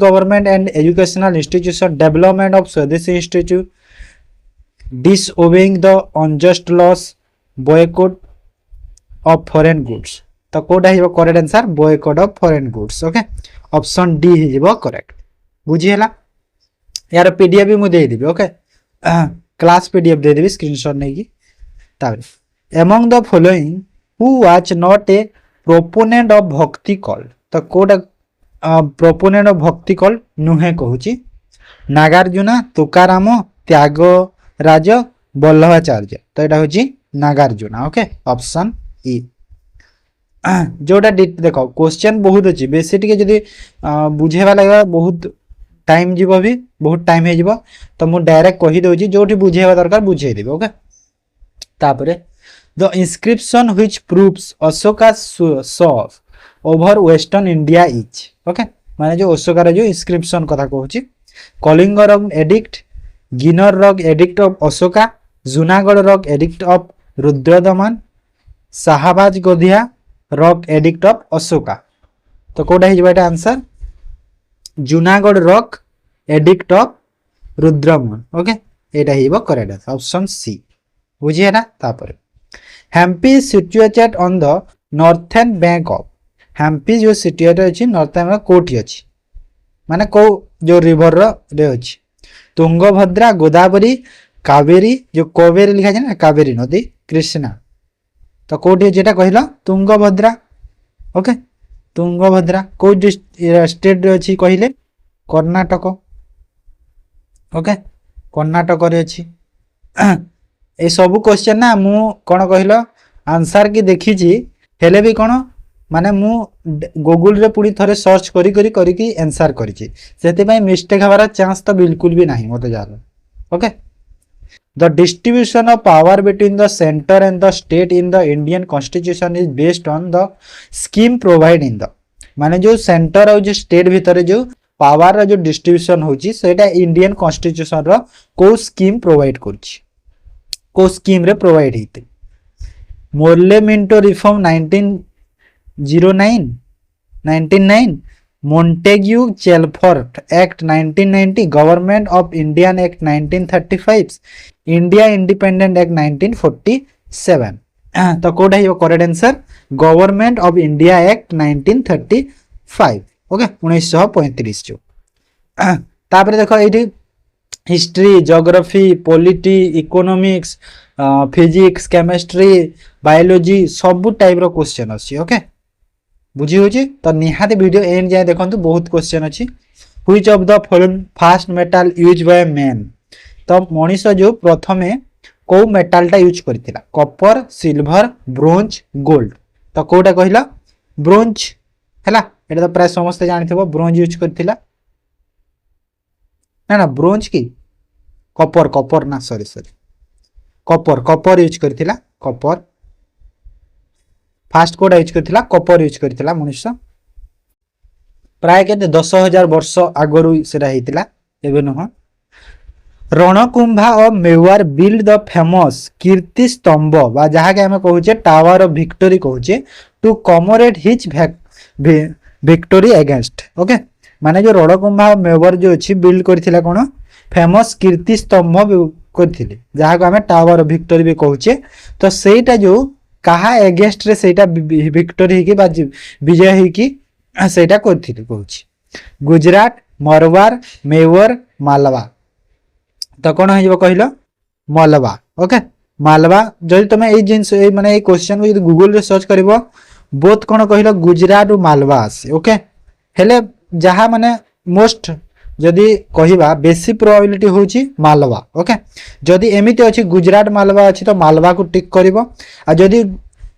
Government and educational institution development of swadeshi institute disobeying the unjust laws boycott of foreign goods तो कोटा हिबो correct answer boycott of foreign goods okay option D हिबो correct बुझी हला यार PDF भी मु दे देबी ओके क्लास पीडीएफ दे देबी screenshot नै की ताबे among the following who was not a proponent of भक्ति कॉल तो कोटा प्रोपोनेंट ऑफ भक्ति कॉल नुहे कहूची नागार्जुन तुकाराम त्यागराज वल्लभाचार्य तो एटा होची नागार्जुन ओके ऑप्शन ई जोटा देखो क्वेश्चन बहुत अच्छी बेसी टिके जदी बुझेवा लगा बहुत टाइम जीवो भी बहुत टाइम हे जीवो तो मु डायरेक्ट कहि दोजी जोठी बुझेवा दरकार बुझे देबे ओके तापरे the inscription which proves Ashoka सॉफ over western India is okay माने जो अशोका रे जो इंस्क्रिप्शन कथा कहूची Kalinga rock edict Girnar rock edict of Ashoka Junagadh rock edict of Rudradaman Shahbaz गोधिया रॉक एडिक्ट ऑफ अशोका तो कोटा हिजबा एटा answer Junagadh rock edict of Rudradaman okay एटा हिबो करेक्ट ऑप्शन सी बुझिए ना तापर Hampi situated on the northern bank of Hampi जो सिचुएटेड अछि नॉर्थर्न में कोठी अछि माने को जो रिवर रे अछि तुंगभद्रा गोदावरी कावेरी जो कावेरी लिखा छै ना कावेरी नदी कृष्णा तो कोठी जेटा कहिला तुंगभद्रा ओके तुंगभद्रा को स्टेट रे अछि कहिले कर्नाटक ओके कर्नाटक रे अछि ए सब क्वेश्चन ना मु कोन कहिलो आंसर की देखि छी हेले भी कोन माने मु गूगल रे पूरी थरे सर्च करी करी करी की आंसर करी छी सेते पय मिस्टेक हवार चांस तो बिल्कुल भी नहीं मते जानो okay The distribution of power between the center and the state in the Indian Constitution is based on the scheme provided in the माने जो सेंटर और जो स्टेट भीतर जो पावर जो डिस्ट्रीब्यूशन होची सेटा इंडियन कॉन्स्टिट्यूशन रो को स्कीम प्रोवाइड करची को स्कीम रे प्रोवाइड हिते Morley Minto reform 1999 Montague Chelford Act 1990 Government of Indian Act 1935 India Independent Act 1947 तो कोड है correct answer government of India act 1935 okay 1935 जो तापर देखो एठी history geography polity economics physics chemistry biology सब टाइप रो question अछि okay बुझी होची तो निहाते वीडियो एंड जाय देखंतु बहुत क्वेश्चन अछि which of the following first metal used by man तो मनीष जो प्रथमे को मेटल टा यूज करथिला कॉपर सिल्वर ब्रोंज गोल्ड तो कोटा कहिला ब्रोंज हैला एटा तो प्राय समस्त जानिथिबो ब्रोंज यूज करथिला ना ब्रोंज की कॉपर ना सॉरी कॉपर यूज करथिला कॉपर फास्ट कोड यूज करथिला कॉपर यूज करथिला मनुष्य प्राय के 10,000 वर्ष आगरु सेरा हेतिला एबे न रणकुंभा of Mewar build the famous कीर्ति स्तंभ बा जहा के हमें कहूचे tower of victory कहूचे to कमोरेट his victory against okay माने जो रणकुंभा मेवार जो अछि बिल्ड करथिला कोन फेमस कीर्ति स्तंभ करथिले जहा को हमें टावर ऑफ विक्टोरी भी कहूचे तो सेटा जो कहा एगेंस्ट रे सेटा विक्टोरी ही की बा विजय ही की सेटा करथिले कहूची गुजरात मरवार मेवार मालवा तो कौन हो कहल मालवा ओके मालवा जदि तुम ये जिनस माने ये क्वेश्चन को गूगल रे सर्च करिवो बोथ कौन कहल गुजरात और मालवा आसे ओके हेले जहा माने मोस्ट जदि कहिबा बेसी प्रोबेबिलिटी होची मालवा ओके जदि एमिति अछि गुजरात मालवा अछि तो मालवा को टिक करिवो आ जदि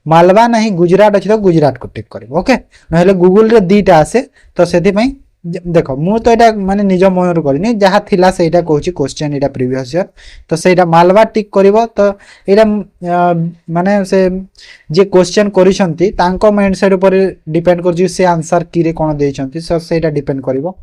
मालवा नहीं गुजरात अछि तो गुजरात को टिक करिवो ओके नहले गूगल रे दीटा आसे तो सेति पई देखो मु तो एटा माने निज मनर करनी जहा थिला सेटा कहूची क्वेश्चन एटा प्रीवियस ईयर तो सेटा मालवा टिक करिवो तो एटा माने से जे क्वेश्चन करिसंती तांको माइंडसेट ऊपर डिपेंड करजी से आंसर की रे कोन देइसंती सो सेटा depend करिवो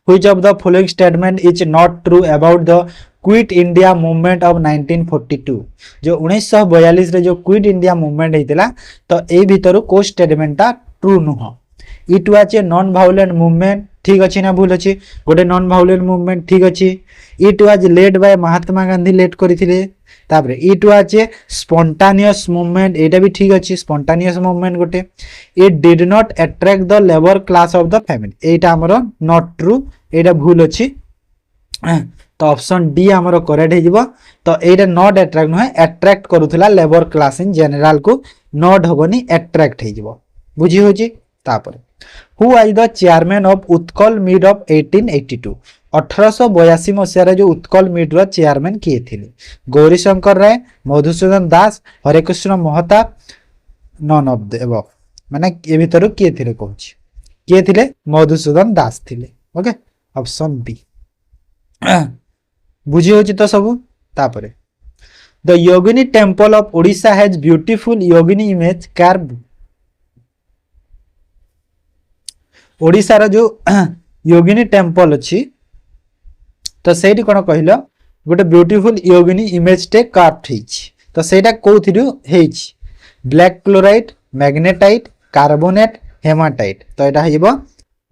Which of the following statement is not true about the Quit India movement of 1942 जो 1942 रे जो क्विट इंडिया मूवमेंट हेतिला तो ए भीतर को स्टेटमेंट ता ट्रू नुह it was a non violent movement ठीक अच्छी ना भूल अच्छी गोटे नॉन वायलेंट मूवमेंट ठीक अच्छी it was led by Mahatma Gandhi led करथिले तापर it was a spontaneous movement एटा भी ठीक अच्छी स्पॉन्टानियस मूवमेंट गोटे it did not attract the labour class of the family एटा हमरो नॉट ट्रू एटा भूल अच्छी तो ऑप्शन डी हमरो करेक्ट हे जिवो तो एटा नॉट अट्रैक्ट नहे अट्रैक्ट करूथला लेबर क्लास इन जनरल को नॉट होबनी अट्रैक्ट हे जिवो बुझी होची तापर who was the chairman of Utkal meet of 1882 1882 मसीह जो उत्कल मीट रो चेयरमैन किए थे Gaurishankar Roy Madhusudan Das Harekrushna Mahtab none of the above माने ए भीतर किए थे कहूँ किए थे मधुसूदन दास थे ओके ऑप्शन बी बुझी होची तो सब तापरे the Yogini temple of Odisha has beautiful Yogini image carve Odisha रो जो योगिनी टेम्पल अच्छी तो सेठी कोन कहलो गोटे ब्यूटीफुल योगिनी इमेज टे कार्व हेछि तो सेटा कोथिरु हेछि black chloride magnetite carbonate hematite तो एटा हेबो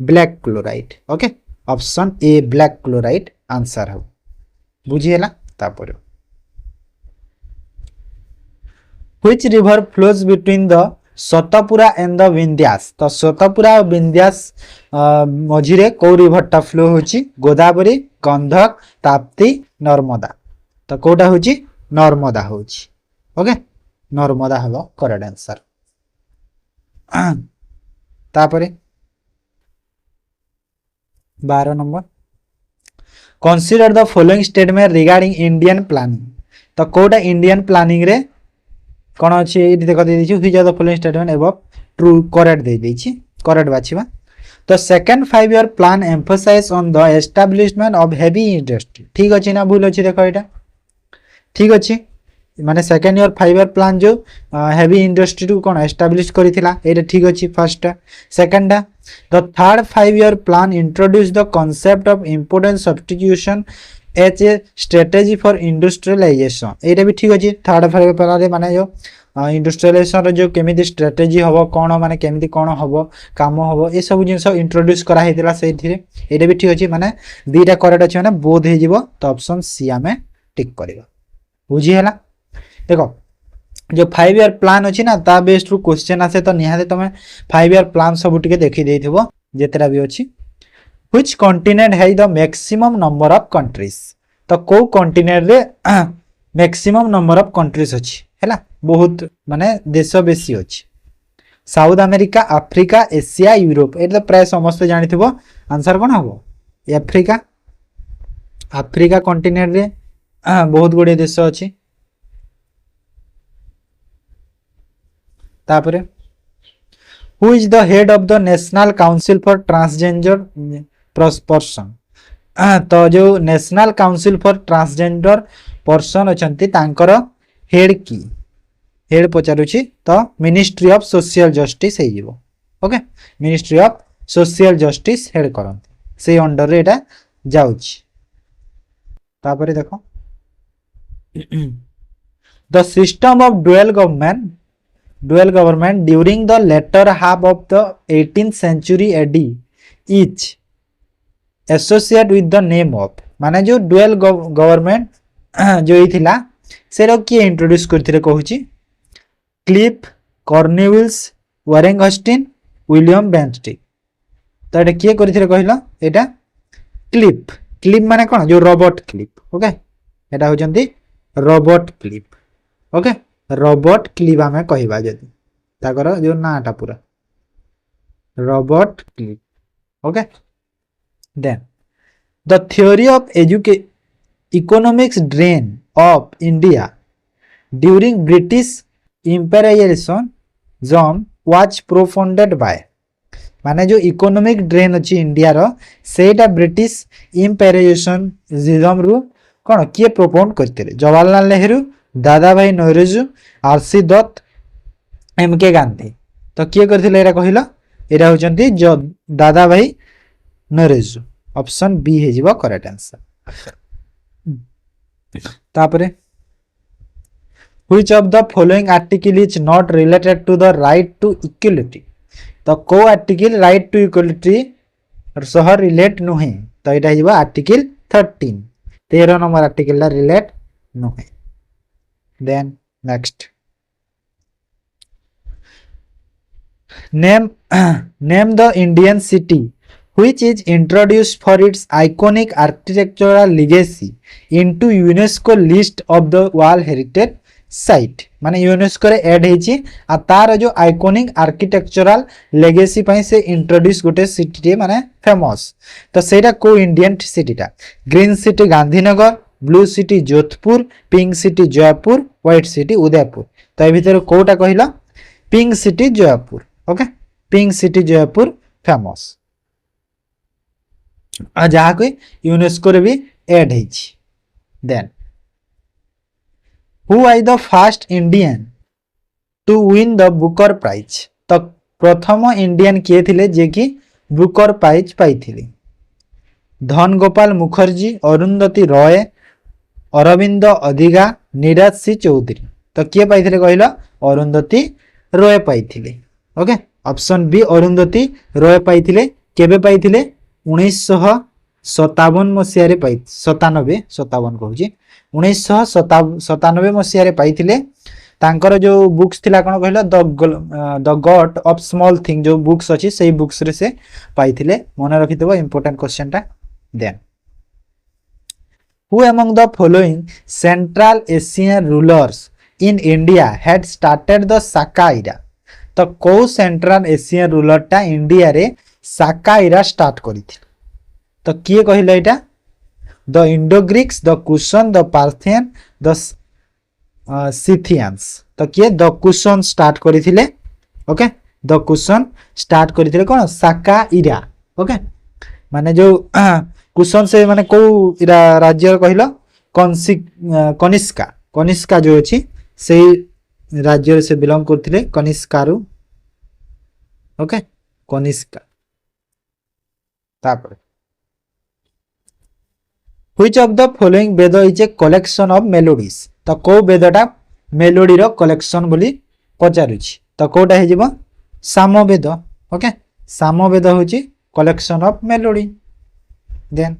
black chloride okay option A black chloride answer हो बुझी हैला तापर which river flows between the Satpura and the Vindhyas तो सतपुरा और विंध्यास मझिरे को रिवरटा फ्लो होची गोदावरी गंधक ताप्ती नर्मदा तो कोटा होची नर्मदा होची ओके नर्मदा हबो करेक्ट आंसर तापरे 12 number consider the following statement regarding Indian planning तो कोटा इंडियन प्लानिंग रे कौन अच्छे ये देख दे which are the following statement above true correct दे देछि करेक्ट बाछिबा तो second 5 year plan emphasise on the establishment of heavy industry ठीक अछि ना भूल अछि देखो एटा ठीक अछि माने सेकंड ईयर 5 ईयर प्लान जो हेवी इंडस्ट्री टू कोन एस्टैब्लिश करिथिला एटा ठीक अछि first second the third 5 year plan introduce the concept of important substitution as a strategy for industrialisation एटा भी ठीक अछि थर्ड 5 ईयर प्लान रे माने जो इंडस्ट्रियलाइजेशन रो जो केमिति स्ट्रेटेजी हबो कोन माने केमिति कोन हबो काम हबो ए सब जिंस इंट्रोड्यूस करा हेतिला सेथिरे एटा भी ठीक अछि माने दुईटा करेक्ट अछि माने बोध हे जिवो तो ऑप्शन सी हमें टिक करबा बुझी हैला देखो जो 5 ईयर प्लान अछि ना ता बेस्ड रु क्वेश्चन आसे तो निहाते तमे 5 ईयर प्लान सब टिके देखि देथिबो जेतरा भी अछि which continent has the maximum number of countries तो को कॉन्टिनेंट रे मैक्सिमम नंबर ऑफ कंट्रीज अछि हैला बहुत माने देश बेसी अछि south America Africa Asia Europe ए तो प्राय समस्त जानिथिबो आंसर कोन हबो अफ्रीका अफ्रीका कॉन्टिनेंट रे बहुत गुडे देश अछि तापरे who is the head of the national council for transgender person तो जो national council for transgender person अछंती तांकर हेड की हेड पचारुछि तो मिनिस्ट्री ऑफ सोशल जस्टिस हे जिवो okay ministry of social justice head करंती से अंडर रे एटा जाउछि तापरे देखो the system of dual government during the latter half of the 18th century AD is associate with the name of माने जो डुअल गवर्नमेंट जो हिथिला सेरो किए इंट्रोड्यूस करथिले कहूची Clive Cornwallis Warren Hastings William Bentinck तो एटा किए करथिले कहिला एटा क्लिफ क्लिफ माने कोन जो रॉबर्ट क्लिफ ओके एटा होजंती Robert Clive okay Robert Clive हमें कहबा जदी ताकर जो नाटा पूरा Robert Clive okay then the theory of economics drain of India during British imperialism John was propounded by माने जो इकोनॉमिक ड्रेन अछि इंडिया रो सेटा ब्रिटिश इंपेरियलिज्म रु कोन किए प्रोपाउंड करथिले जवाहरलाल नेहरू दादा भाई नौरोजी आरसी दत्त एमके गांधी तो किए करथिले एरा कहिला एरा होचंती जो दादा भाई नौरोजी ऑप्शन बी हे जिवो करेक्ट आंसर तापरे which of the following article is not related to the right to equality तो को आर्टिकल राइट टू इक्वालिटी सह रिलेट नुहे तो यहाँ हो आर्टिकल 13 13 नंबर आर्टिकल रिलेट नुहे then next name the Indian city which is introduced for its iconic architectural legacy into UNESCO list of the World Heritage Site माने UNESCO रे add हेची आ तार जो आइकॉनिक आर्किटेक्चरल लेगेसी पई से introduce गोटे city रे माने फेमस तो सेटा को इंडियन सिटीटा green city Gandhinagar blue city Jodhpur pink city Jaipur white city Udaipur तो ए भीतर कोटा कहिला pink city Jaipur okay pink city Jaipur famous आ जहा को यूनेस्को रे भी ऐड हेची then Who is the first Indian to win the Booker Prize? तो प्रथम इंडियन किए थिले जे कि बुकर प्राइज पाइथिले धन गोपाल मुखर्जी अरुंधति रॉय अरविंद अधिगा नीरज सी चौधरी तो किए पाइथिले कहला अरुंधति रॉय पाइथिले okay option B Arundhati Roy पाइथिले केबे पाइथिले 1957 मसिया रे पाइ 97 कहूची 1997 मसीह पाइथिले तांकर जो बुक्स थिला कोन कहला the God of small thing जो बुक्स अछि सेही बुक्स रे से पाइथिले मन रखितबो इंपोर्टेंट क्वेश्चन ता then who among the following central Asian rulers in India had started the Saka era तो को सेंट्रल एशियन रूलर ता इंडिया रे साका इरा स्टार्ट करिथिल तो किए कहला एटा The Indo-Greeks, the Kushan, the Parthian, the Scythians. तो किए द कुशन स्टार्ट करिथिले ओके द कुशन स्टार्ट करिथिले कोन साका इरा ओके माने जो कुशन से माने को इरा राज्य कहिलो कनिष्का कनिष्का जो अछि से राज्य से बिलोंग करथिले कनिष्कारु ओके कनिष्का तापर Which of the following Veda is a collection of melodies? तो को वेदटा मेलोडी रो कलेक्शन बोली पचारुछि तो कोटा हे जिवो सामवेद ओके सामवेद होछि collection of melody then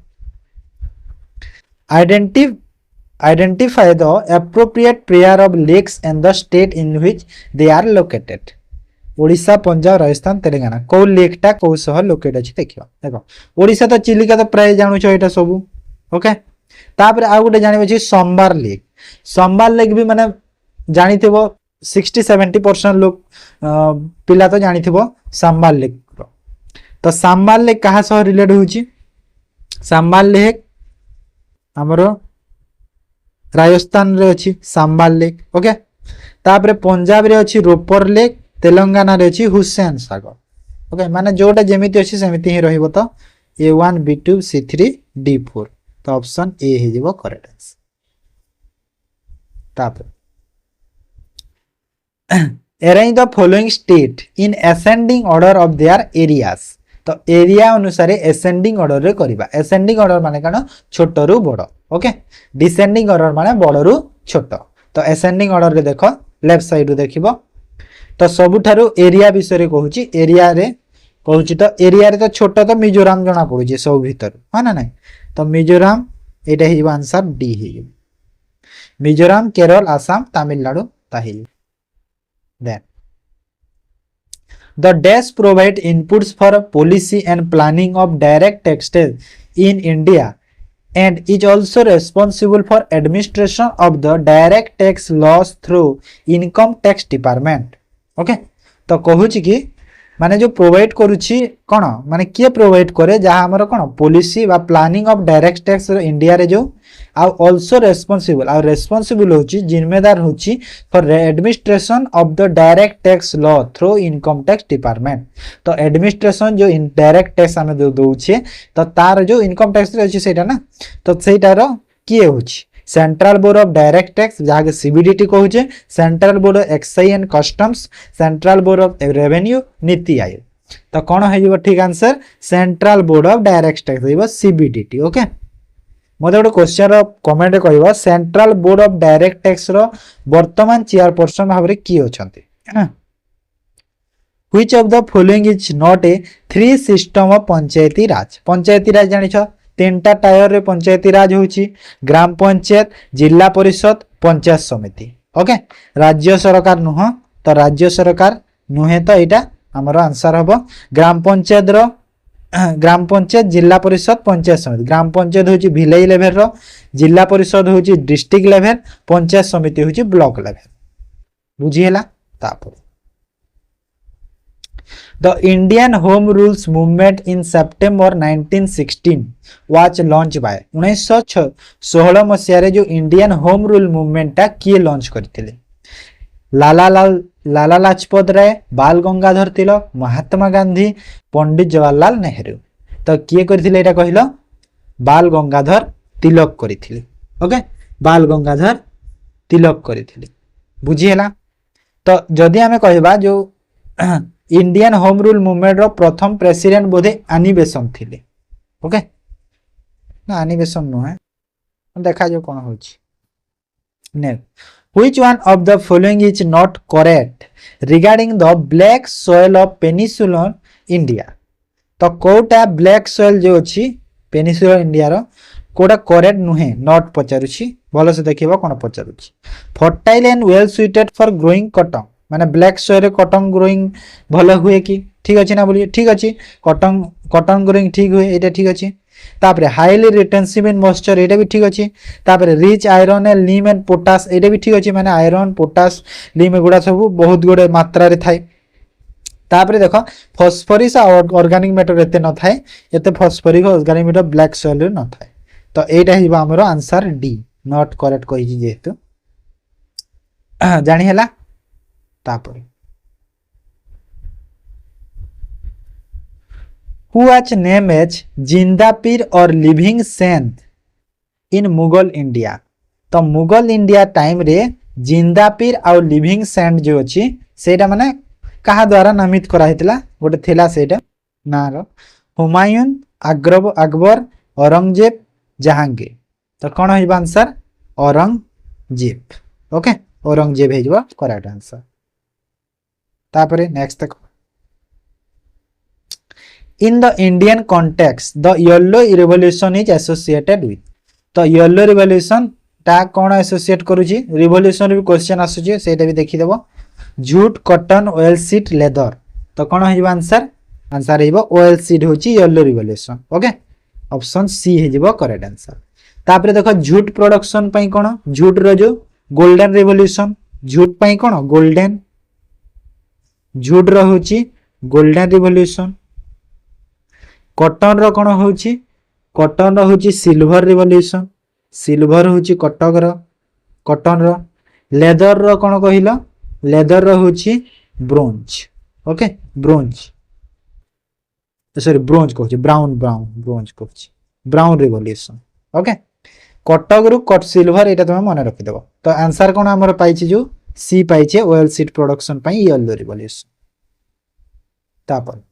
identify the appropriate pair of lakes and the state in which they are located Odisha Punjab Rajasthan Telangana को लेकटा को सह locate अछि देखियो देखो ओडिशा तो चिलिका तो प्राय जानु छ एटा सब ओके तापर आ गुटे जानिबे छी संबार लेक भी माने जानि थिबो 60-70% लोग पिला तो जानि थिबो संबार लेक तो संबार लेक कहा सह रिलेट होची संबार लेक हमरो राजस्थान रे अछि संबार लेक ओके तापर पंजाब रे अछि रोपर लेक तेलंगाना रे अछि हुसैन सागर ओके माने जोटा जेमिति अछि सेमिति ही रहइबो तो A1 B2 C3 D4 तो ऑप्शन ए हे जिवो करेक्ट आंसर तापर arrange the following state in ascending order of their areas तो एरिया अनुसार असेंडिंग ऑर्डर रे करबा असेंडिंग ऑर्डर माने कानो छोट रु बड़ ओके डिसेंडिंग ऑर्डर माने बड़ रु छोट तो असेंडिंग ऑर्डर रे देखो लेफ्ट साइड रु देखिबो तो सबुठारु एरिया विषय रे कहूची एरिया रे कहूची तो एरिया रे तो छोट तो मिजोराम जणा पडुची सब भीतर हा ना नहीं तो मिजोराम एटा हे आंसर डी हे मिजोराम केरल आसाम तमिलनाडु ताहि then the dash provide inputs for policy and planning of direct taxes in India and is also responsible for administration of the direct tax laws through income tax department okay तो कहूची कि माने जो provide करूची कोन माने के provide करे जहा हमर कोन पॉलिसी बा planning of direct tax India रे जो आ आल्सो रेस्पोंसिबल होची जिम्मेदार होची for administration of the direct tax law through income tax department तो एडमिनिस्ट्रेशन जो डायरेक्ट टैक्स हमें दोउछे तो तार जो इनकम टैक्स रे अछि सेटा ना तो सेटार किए होची central board of direct tax जहाँ सीबीडीटी कहूचे central board of excise and customs central board of revenue NITI Aayog तो कौन हो ठीक answer central board of direct tax हो सीबीडीटी ओके मत गोटे क्वेश्चन कमेंट कह central board of direct tax रो वर्तमान चेयरपर्सन भाव में किए अच्छा which of the following is not a three system of Panchayati Raj. Panchayati Raj जानिछ तीनटा टायर रे पंचायती राज होची ग्राम पंचायत, जिला परिषद, पंचायत समिति। ओके, राज्य सरकार नुह तो राज्य सरकार नुहे तो एटा हमर आंसर हबो ग्राम पंचायत रो ग्राम पंचायत, जिला परिषद, पंचायत समिति। ग्राम पंचायत होची विलेज लेवल रो, जिला परिषद होची डिस्ट्रिक्ट लेवल, पंचायत समिति होची ब्लॉक लेवल। बुझी हैला। तापर the Indian home rules movement in September 1916 was launch by 1916 मसीह रे जो इंडियन होम रूल मूवमेंट ता किए लॉन्च करथिले? लाला लाजपत राय, बाल गंगाधर तिलक, महात्मा गांधी, पंडित जवाहरलाल नेहरू। तो किए करथिले एटा कहिलो? बाल गंगाधर तिलक करथिले। ओके, बाल गंगाधर तिलक करथिले। बुझी हैला। तो जदि हमें कहबा जो इंडियन होम रूल मूवमेंट रो प्रथम प्रेसिडेंट बोधे आनी बेसंत थिले। ओके, ना आनी बेसंत नो है, देखा जो कोन होची। ने Which one of the following is not correct regarding the black soil of peninsular India? तो कोटा ब्लैक सॉइल जो अछि पेनिसुलर इंडिया रो कोटा करेक्ट नुहे नॉट पचारुछि। भलो से देखिबा कोन पचारुछि। Fertile and well suited for growing cotton, माने ब्लैक सॉइल रे कॉटन ग्रोइंग भलो हुए कि? ठीक अछि ना बोलिए? ठीक अछि, कॉटन ग्रोइंग ठीक हुए, एटा ठीक अछि। तापरे हाईली रिटेंसिव इन मॉइस्चर, एटा भी ठीक अछि। तापरे रिच आयरन एंड लीम एंड पोटास, एटा भी ठीक अछि, माने आयरन, पोटास, लीम एगुडा सब बहुत गुडे मात्रा रे थाए। तापरे देखो फॉस्फोरस और ऑर्गेनिक मैटर एते न थाए, एते phosphoric organic matter black soil रे न थाए। तो एटा हिबा हमरो आंसर डी नॉट करेक्ट कहि जेतु जानि हैला। तापरे who was named as जिंदापीर और लिविंग सेंट इन मुगल इंडिया? तो मुगल इंडिया टाइम रे जिंदापीर और लिविंग सेंट जो अछि सेटा माने कहा द्वारा नामित करा हितला? गोटे थिला सेटा ना रो हुमायूं, अकबर, औरंगजेब, जहांगीर। तो कोन होइबा आंसर? औरंगजेब। ओके, औरंगजेब हेजबा करेक्ट आंसर। तापरे नेक्स्ट देखो In the Indian context, the yellow revolution is associated with. तो yellow revolution ता कौन एसोसिएट करूची? रिवोल्यूशन भी क्वेश्चन आसुची, सेटा भी देखि देबो। Jute, cotton, oil seed, leather. तो कौन होइबा आंसर? आंसर हेबो ऑयल सीड होची yellow revolution. Okay, option C हेजिबो करेक्ट आंसर। तापरे देखो जूट प्रोडक्शन पई कोन? जूट रो जो गोल्डन रिवोल्यूशन, जूट पई कोन? गोल्डन, जूट रो होची गोल्डन रिवोल्यूशन। कॉटन रो कोन होची? कॉटन रो होची सिल्वर रिवोल्यूशन, सिल्वर होची कटक रो कॉटन रो। लेदर रो कोन कहिलो? लेदर रो होची bronze. Okay, bronze, sorry bronze कहूची, ब्रोंज कहूची, ब्राउन रिवोल्यूशन। ओके, कटक रु कट सिल्वर, एटा तुम मन रखि देबो। तो आंसर कोन हमर पाइछि? जो सी पाइछे ऑयल सीड प्रोडक्शन पई येलो रिवोल्यूशन। तापर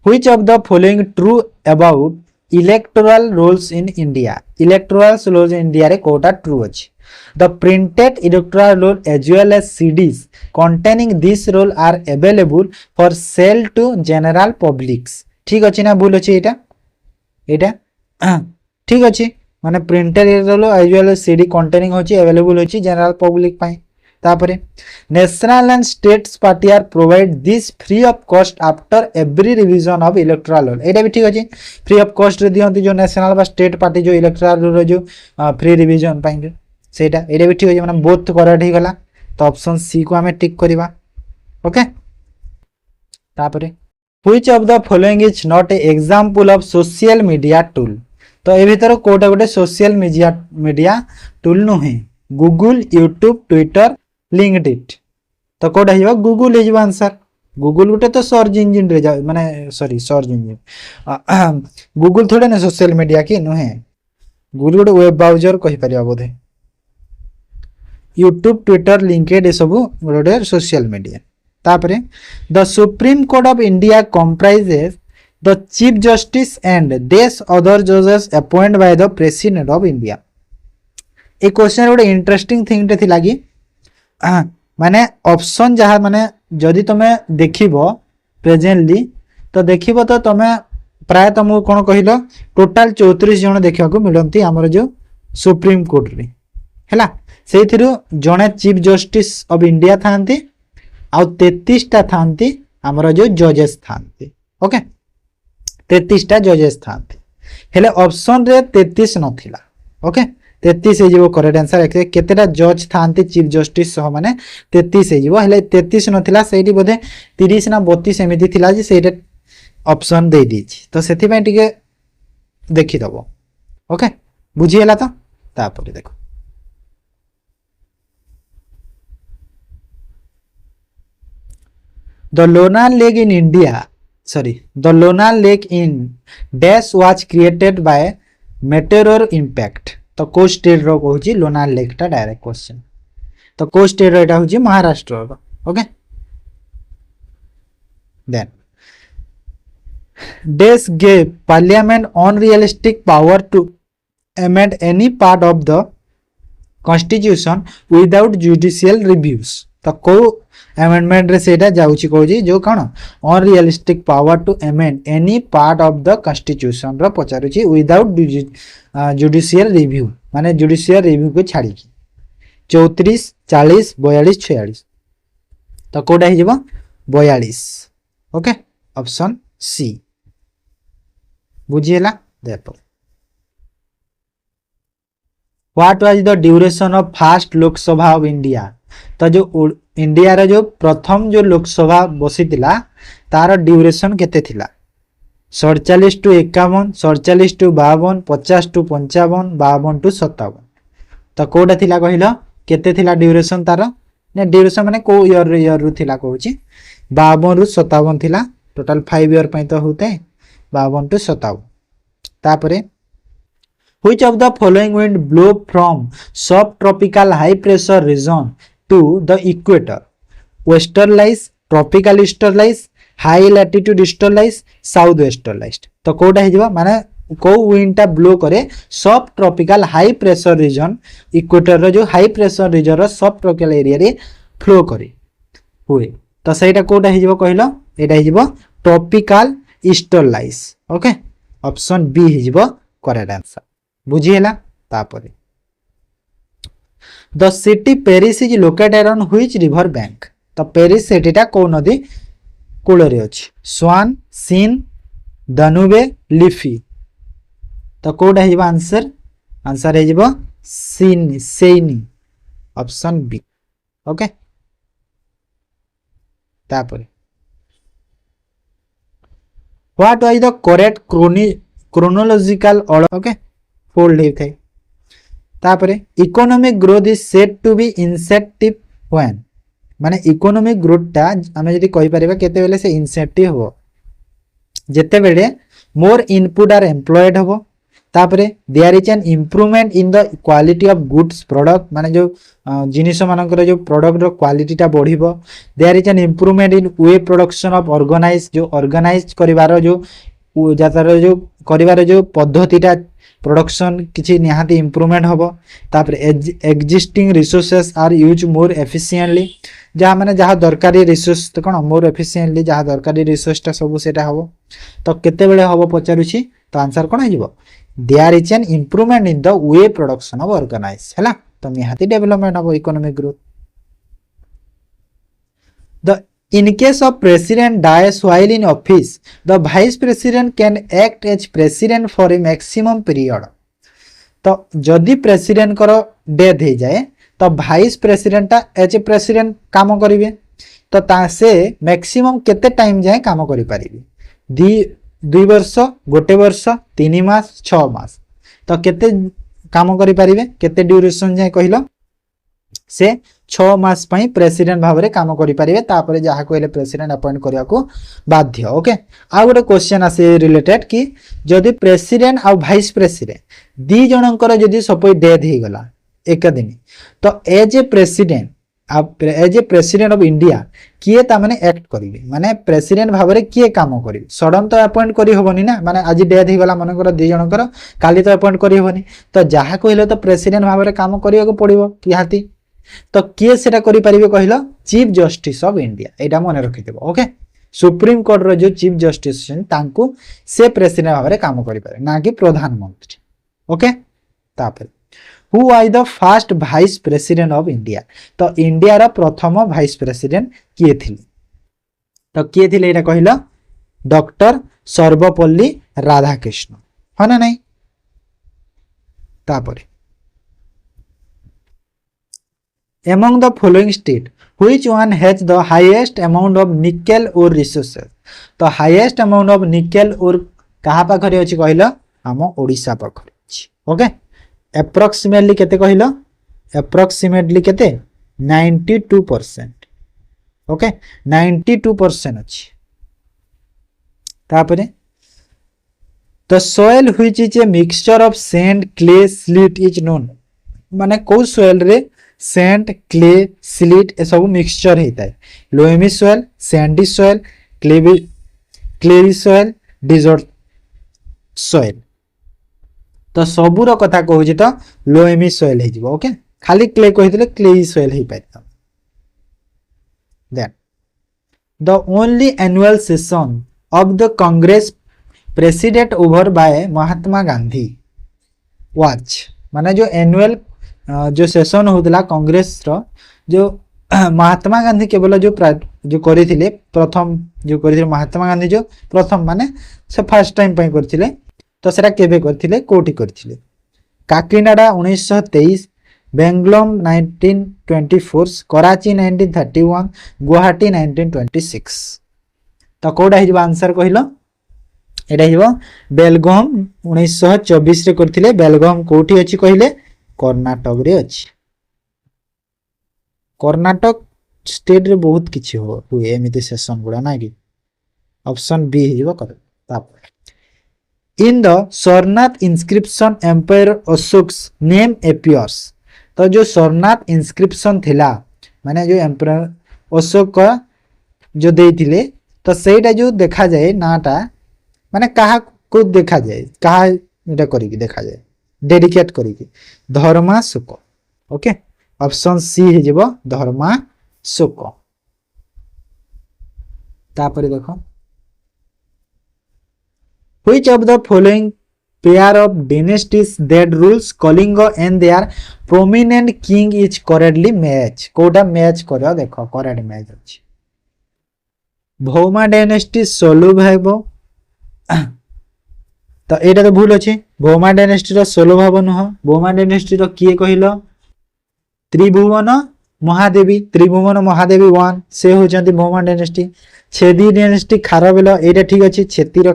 Which of the following true about electoral rolls in India? Electoral rolls in India रे कोटा true अछि? The printed electoral roll as well as CDs containing this roll are available for sale to general publics. ठीक अछि ना? भूल अछि एटा? एटा ठीक अछि, माने printed roll as well as CD containing होछि available होछि जनरल पब्लिक पई। तापरे national and states party are provide this free of cost after every revision of electoral roll. एटा भी ठीक अछि, फ्री ऑफ कॉस्ट रे दियंती जो नेशनल बा स्टेट पार्टी जो इलेक्टोरल रोल जो फ्री रिवीजन पाएंगे सेटा। एटा भी ठीक अछि, माने बोथ करेक्ट हे गला। तो ऑप्शन सी को हमें टिक करबा। ओके, तापरे which of the following is not a example of social media tool? तो ए भीतर कोटा गोटे सोशल मीडिया टूल नुहे? Google, YouTube, Twitter, LinkedIn. तो कोटा हिबा? गूगल हिबा आंसर। गूगल गोटे तो सर्च इंजिन रे जा, माने सॉरी सर्च इंजिन, गूगल थोड़े ना सोशल मीडिया की नुहे? गूगल गोटे वेब ब्राउजर कहि परिया बोधे। यूट्यूब, ट्विटर, लिंक्डइन ए सब गोटे सोशल मीडिया। तापरे the supreme court of India comprises the chief justice and देश अदर जजेस appointed by the president of India. A question गोटे इंटरेस्टिंग थिंग टे थिला कि माने ऑप्शन जहाँ माने जदि तुम देखिबो प्रेजेंटली तो देखिबो तो तुम प्राय तुमको कौन कहल टोटाल 34 जन देखा मिलती आमर जो सुप्रीम कोर्ट रे हैला से जड़े चीफ जस्टिस ऑफ इंडिया थांती आउ 33टा थांती आमर जो जजेस थांती ओके 33टा जजेस थांती हेले ऑप्शन रे 33 नथिला ओके 33 हो करेक्ट आंसर एक्चुअली केतेटा जज थांती चीफ जस्टिस सह माने 33 हो हेले 33 नथिला सेठी बोधे 30 ना 32 एमिति थिला जे सेटा ऑप्शन दे दीची तो सेथि पय टिके देखि दबो ओके बुझी हला तो तापर देखो The Lonar Lake in India, the Lonar Lake in Dash was created by meteor impact. तो को स्टेट रो कहूची लोनार लेक टा डायरेक्ट क्वेश्चन तो को स्टेट रो एटा होची महाराष्ट्र रो okay then Dash gave parliament unrealistic power to amend any part of the constitution without judicial reviews. तो को अमेंडमेंट रे सेटा जाउची कहूची जो कौन unrealistic power to amend any part of the constitution रो पचारुची विदाउट जुडिशियल रिव्यू माने जुडिशियल रिव्यू को छाड़ी 34 40 42 46 तो कोडा ही जीवो 42 ओके ऑप्शन सी बुझिएला देखो what was the duration of first Lok Sabha of India तो जो इंडिया रे जो प्रथम जो लोकसभा बसी थिला तार ड्यूरेशन केते थिला 47 टू 51 47 टू 52 50 टू 55 52 टू 57 तो कोडा थिला कहिलो केते थिला ड्यूरेशन तार ने ड्यूरेशन माने को ईयर रु थिला कहूची 52 रु 57 थिला टोटल 5 ईयर पय तो होते 52 टू 57 तापरे which of the following wind blow from subtropical high pressure region to the equator westerlies tropical easterlies high latitude easterlies south westerlies तो कोडा हे जबा माने को विंड टा ब्लो करे subtropical high pressure region equator रो जो हाई प्रेशर रीजन रो सब ट्रॉपिकल एरिया रे फ्लो करे हुए तो सेटा कोडा हे जबा कहलो एटा हे जबा ट्रॉपिकल ईस्टरलाइज ओके ऑप्शन बी हे जबा करेक्ट आंसर बुझिएला तापरे the city Paris is located on which river bank तो पेरिस सिटीटा को नदी कूल रे अछि स्वान सीन दानुबे लिफी तो कोडा हेबा आंसर आंसर हे जेबो सीन सेनी ऑप्शन बी ओके तापरे what was the correct chronological order okay फोल्ड हे तापरे economic growth is said to be incentive when माने इकोनॉमिक ग्रोथ टा हमें जदी कहि परिबा केते बेले से इंसेंटिव हो जेते बेले मोर इनपुट आर एम्प्लॉयड हो तापरे there is an improvement in the quality of goods product माने जो जिनिस मानकर जो प्रोडक्ट रो क्वालिटी टा बढ़िबो there is an improvement in way production of organise करिवार जो जातार जो करिवार जो पद्धतिटा प्रोडक्शन किछि निहाती इंप्रूवमेंट होबो तापर existing resources are use more efficiently जहाँ माने जहाँ दरकारी रिसोर्स तो कोन मोर एफिशिएंटली जहाँ दरकारी रिसोर्स टा सब सेटा होबो तो केते बेले होबो पचारुछि तो आंसर कोन हिजबो there is an improvement in the way production of organise हैला तो निहाती development of economic growth the In case of president dies while in office, the vice president can act as president for a maximum period. तो जदि president करो death हो जाए तो vice president टा एज ए प्रेसिडेंट काम करिवे तो से मैक्सिमम केते टाइम जाए काम करि परिबे 2 वर्ष 1 वर्ष 3 मास 6 मास तो केते काम करि परिबे केते ड्यूरेशन जाए कहिलो से 6 मास पई प्रेसिडेंट भाबरे काम करि परिबे तापरे जहा कोइले प्रेसिडेंट अपॉइंट करिया को बाध्य ओके आ गोटे क्वेश्चन आसे रिलेटेड कि जदि प्रेसिडेंट आ वाइस प्रेसिडेंट दी जनकर जदि सपोज डेथ हे गला एक दिन तो as a president of India किए ता माने एक्ट करिवे माने प्रेसिडेंट भाबरे किए काम करिवे सडन तो अपॉइंट करि होबनी ना माने आज डेथ हे गला मनकर दी जनकर काली तो अपॉइंट करि होबनी तो जहा कोइले तो प्रेसिडेंट भाबरे काम करिया को पड़िबो कि हाती तो किए सेटा करि परिबे कहिलो चीफ जस्टिस ऑफ इंडिया एटा मन रखिथिबो ओके सुप्रीम कोर्ट रो जो चीफ जस्टिस छन तांको से प्रेसिडेंट भाबरे काम करि पारे ना कि प्रधानमंत्री ओके तापर who are the first vice president of India तो इंडिया रा प्रथम वाइस प्रेसिडेंट किए थिले तो किए थिले एटा कहिलो डॉक्टर सर्वपल्ली राधाकृष्ण है ना नहीं तापर among the following state which one has the highest amount of nickel ore resources तो highest amount of nickel ore कहा पाखरे अछि कहिलो हम ओडिसा पाखरे अछि ओके approximately केते कहिलो approximately केते 92% ओके 92% अछि तापरे the soil which is a mixture of sand clay slate is known माने को soil रे सैंड क्ले सिलिट ए सब मिक्सचर होता है loamy soil sandy soil clayey soil desert soil तो सबूर कथा कहूँ तो लोएमी सॉइल हो जिवो ओके खाली क्ले कहितले क्लेई सॉइल हो पाइता then the only annual session of the Congress president over by Mahatma Gandhi was माने जो एनुअल जो सेशन होतला कांग्रेस रो जो महात्मा गांधी केवल जो करिथिले प्रथम जो करिथिले महात्मा गांधी जो प्रथम माने से फर्स्ट टाइम पई करथिले तो सेटा केबे करथिले कोठी करथिले काकीनाडा 1923 बेंगलोर 1924 कराची 1931 गुवाहाटी 1926 तो कोडा हिजो आंसर कहिलो एटा हिबो बेलगाम 1924 रे करथिले बेलगाम कोठी अछि कहिले कर्नाटक रे अछि कर्नाटक स्टेट रे बहुत किछि हुए एमिति सेशन गुडा ना कि ऑप्शन बी हिबो कर तापर in the Sarnath inscription empire Ashoka's name appears तो जो सरनाथ इंस्क्रिप्शन थिला माने जो एम्पायर अशोक जो देइथिले तो सेटा जो देखा जाए नाटा माने कहा को देखा जाए कहा एटा करी कि देखा जाए डेडिकेट करी धर्मा सुक ओके ऑप्शन सी हे जेबो धर्मा सुक तापर देखो which of the following pair of dynasties that rules Kalinga and their prominent king is correctly match कोडा मैच करो देखो करेक्ट मैच अछि भौमा डायनेस्टी सोलु भाइबो तो एटा तो भूल अछि भौमा डायनेस्टी रो सोलो भाव नुह भौमा डायनेस्टी रो किए कहिलो त्रिभुवन महादेवी 1 से होचंती भौमा डायनेस्टी छेदी डायनेस्टी खारबेलो एटा ठीक अछि छेतीर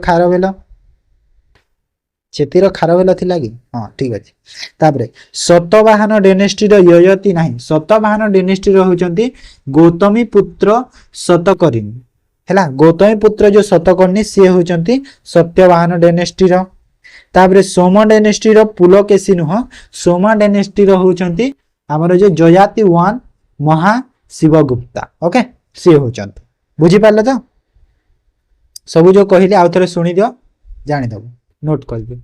खारबेलो थिला कि हां ठीक अछि तापरे सतवाहन डायनेस्टी रो ययति नाही सतवाहन डायनेस्टी रो होचंती गौतमी पुत्र सतकर्णी हैला गौतमी पुत्र जो सतकर्णी से होचंती सत्यवाहन डायनेस्टी रो तापरे सोमा डायनेस्टी रो पुलकेशी नुह सोमा डायनेस्टी रो होचंती हमर जो जयाति 1 महा शिवगुप्ता ओके से होचंती बुझी पाले तो सब जो कहिले आ थरे सुनी दियो जानि दबो नोट करबे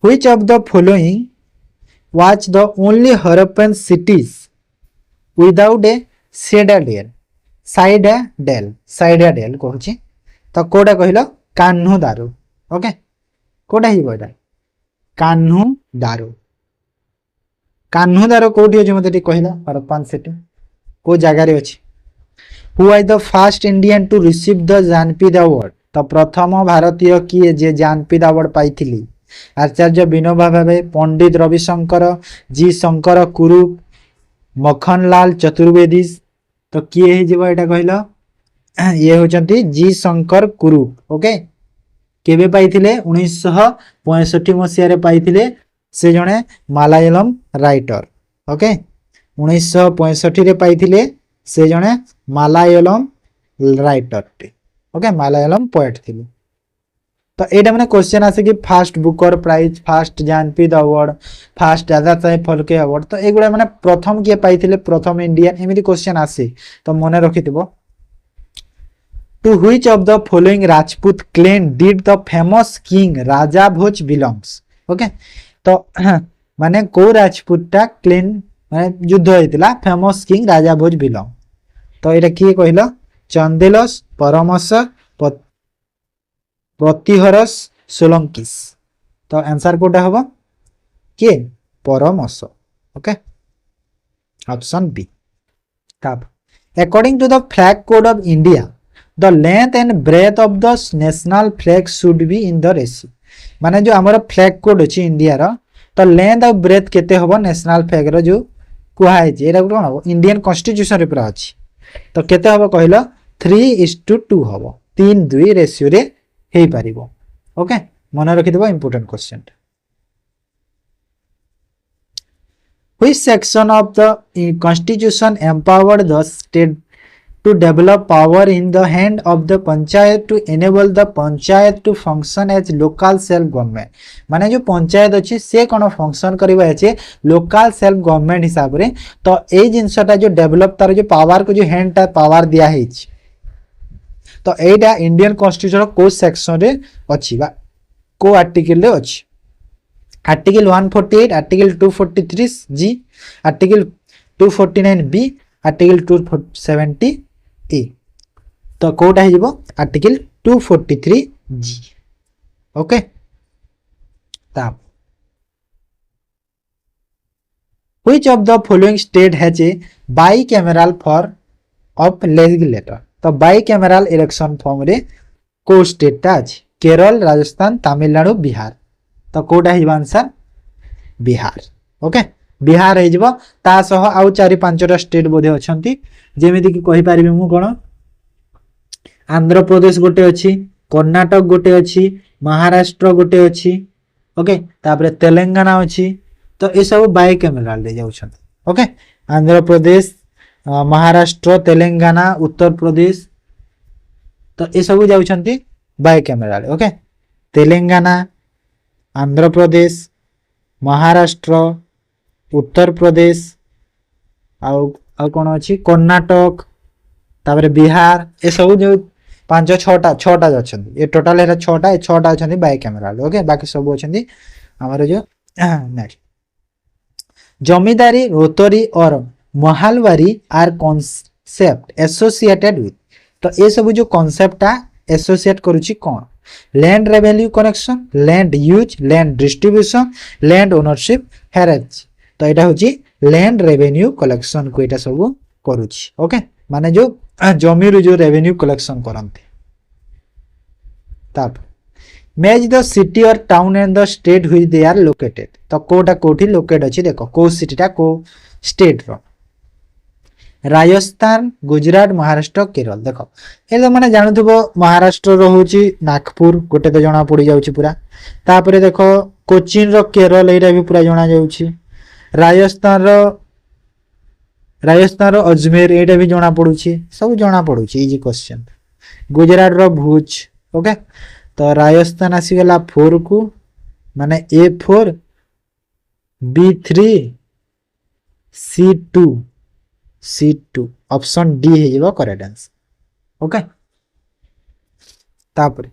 which of the following was the only Harappan cities without a citadel कहूची तो कोडा कहिलो कान्हू दारू ओके कोडा ही बोडा कान्हू दारू कोठी अछि मते कहिला हरप्पन सिटी को जगह रे अछि who are the first Indian to receive the Jnanpith award तो प्रथम भारतीय किए जे जानपीड अवार्ड पाइथिली आचार्य विनोबा भावे पंडित रविशंकर जी शंकर कुरूप मखनलाल चतुर्वेदी तो किए हे जीव एटा कहिलो ये होचंती जी शंकर कुरूप ओके केबे पाइथिले 1965 मसिया रे पाइथिले से जणे मलयालम राइटर ओके 1965 रे पाइथिले से जणे Malayalam writer okay Malayalam poet थिले तो एटा माने क्वेश्चन आसे कि first Booker prize first Jnanpith award first Dada Saheb Phalke award तो एगुडा माने प्रथम के पाइथिले प्रथम इंडियन एमिति क्वेश्चन आसे तो मने रखिथिबो to which of the following Rajput clan did the famous king Raja Bhoj belongs okay तो माने को राजपूतटा क्लीन माने युद्ध होइतिला famous king Raja Bhoj belong तो एटा किए कहलो चंदेलस परमस प्रतिहरस सोलंकिस तो आंसर कोटा हबो के परमस ओके ऑप्शन बी तब according to the flag code of India the length and breadth of the national flag should be in the ratio माने जो हमर फ्लैग कोड अछि इंडिया रो तो लेंथ और ब्रेथ केते हबो नेशनल फ्लैग रो जो कुहाय जे एरा कोन हबो इंडियन कॉन्स्टिट्यूशन रे पूरा अछि तो केते हबो कहलो 3:2 हबो 3:2 रेशियो रे हे पारिबो ओके मन रखि देबो important question which section of the constitution empowered the state to develop power in the hand of the panchayat to enable the panchayat to function as local self government माने जो पंचायत अछि से कोन function करबा अछि local self government हिसाब रे तो ए जिंसटा जो डेवलप तार जो पावर को जो हैंड टा पावर दिया है तो एटा इंडियन कॉन्स्टिट्यूशन को सेक्शन रे अछि बा को आर्टिकल रे अछि आर्टिकल 148 आर्टिकल 243 जी आर्टिकल 249 बी आर्टिकल 270 ए तो कोटा है जीवो आर्टिकल 243 जी ओके तब which of the following state has a bicameral form of legislator तो bicameral election फॉर्म रे को स्टेट ता अछि केरल राजस्थान तमिलनाडु बिहार तो कोटा है आंसर बिहार ओके बिहार है जीवो ता सह आउ 4-5टा स्टेट बोधे अछंती जेमिति कि कहि पारिबे मु कोन आंध्र प्रदेश गोटे अछि कर्नाटक गोटे अछि महाराष्ट्र गोटे अछि ओके तापरे तेलंगाना अछि तो ए सब बाइकैमरल रे जाउछंती ओके आंध्र प्रदेश महाराष्ट्र तेलंगाना उत्तर प्रदेश तो ए सब जाउछंती बाइकैमरल ओके तेलंगाना आंध्र प्रदेश महाराष्ट्र उत्तर प्रदेश आउ कोन अछि कर्नाटक तापरे बिहार ए सब जो 5-6टा अछंती ए टोटल है 6टा ए 6टा अछंती बाइकैमरल ओके बाकी सब अछंती हमर जो नेक्स्ट जमींदारी रोतरी और mahalwari are concept associated with तो ए सब जो कॉन्सेप्ट आ एसोसिएट करूची कोन land revenue collection land use land distribution land ownership हेरेज तो एटा होची लैंड रेवेन्यू कलेक्शन को एटा सब करूची ओके माने जो जमी रो जो रेवेन्यू कलेक्शन करंती तब match the city or town and the state which they are located तो कोटा कोठी लोकेट अछि देखो को सिटीटा को स्टेट रो राजस्थान गुजरात महाराष्ट्र केरल देखो ए तो माने जानथबो महाराष्ट्र रो होची नागपुर गोटे तो जणा पड़ी जाउची पूरा तापरे देखो कोचिन रो केरल एरा भी पूरा जणा जाउची राजस्थान रो अजमेर एटा भी जणा पडुची सब जणा पडुची इजी क्वेश्चन गुजरात रो भुज ओके तो राजस्थान आसी गेला 4 को माने A4 B3 C2 option D है जेबो करेक्ट आंसर ओके तापर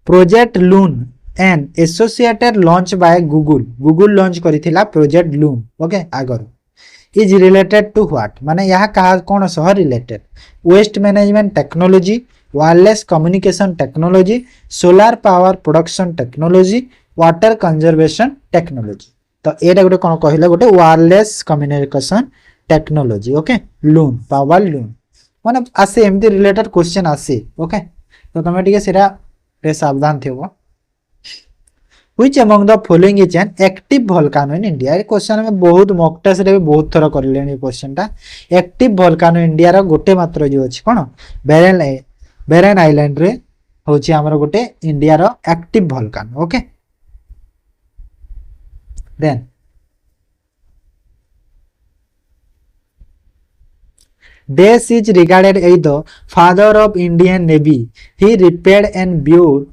project loon and associated launch by Google launch करिथिला प्रोजेक्ट लून ओके आगर इज रिलेटेड टू व्हाट माने यहा कहा कोन सह related waste management technology wireless communication technology solar power production technology water conservation technology तो एटा गोटे कोन कहिला गोटे wireless communication technology okay loon power loon माने आसे एमती रिलेटेड क्वेश्चन आसे ओके तो तमे ठीक सेरा रे सावधान Thebo which among the following is an active volcano in India A question में बहुत मॉक टेस्ट रे बहुत थरा करलेनी ए क्वेश्चन टा एक्टिव वोल्केनो इंडिया रो गोटे मात्र जो अछि कोन बेरेन आइलैंड रे होछि हमर गोटे इंडिया रो active volcano okay then Desh is regarded as the father of Indian Navy. He repaired and built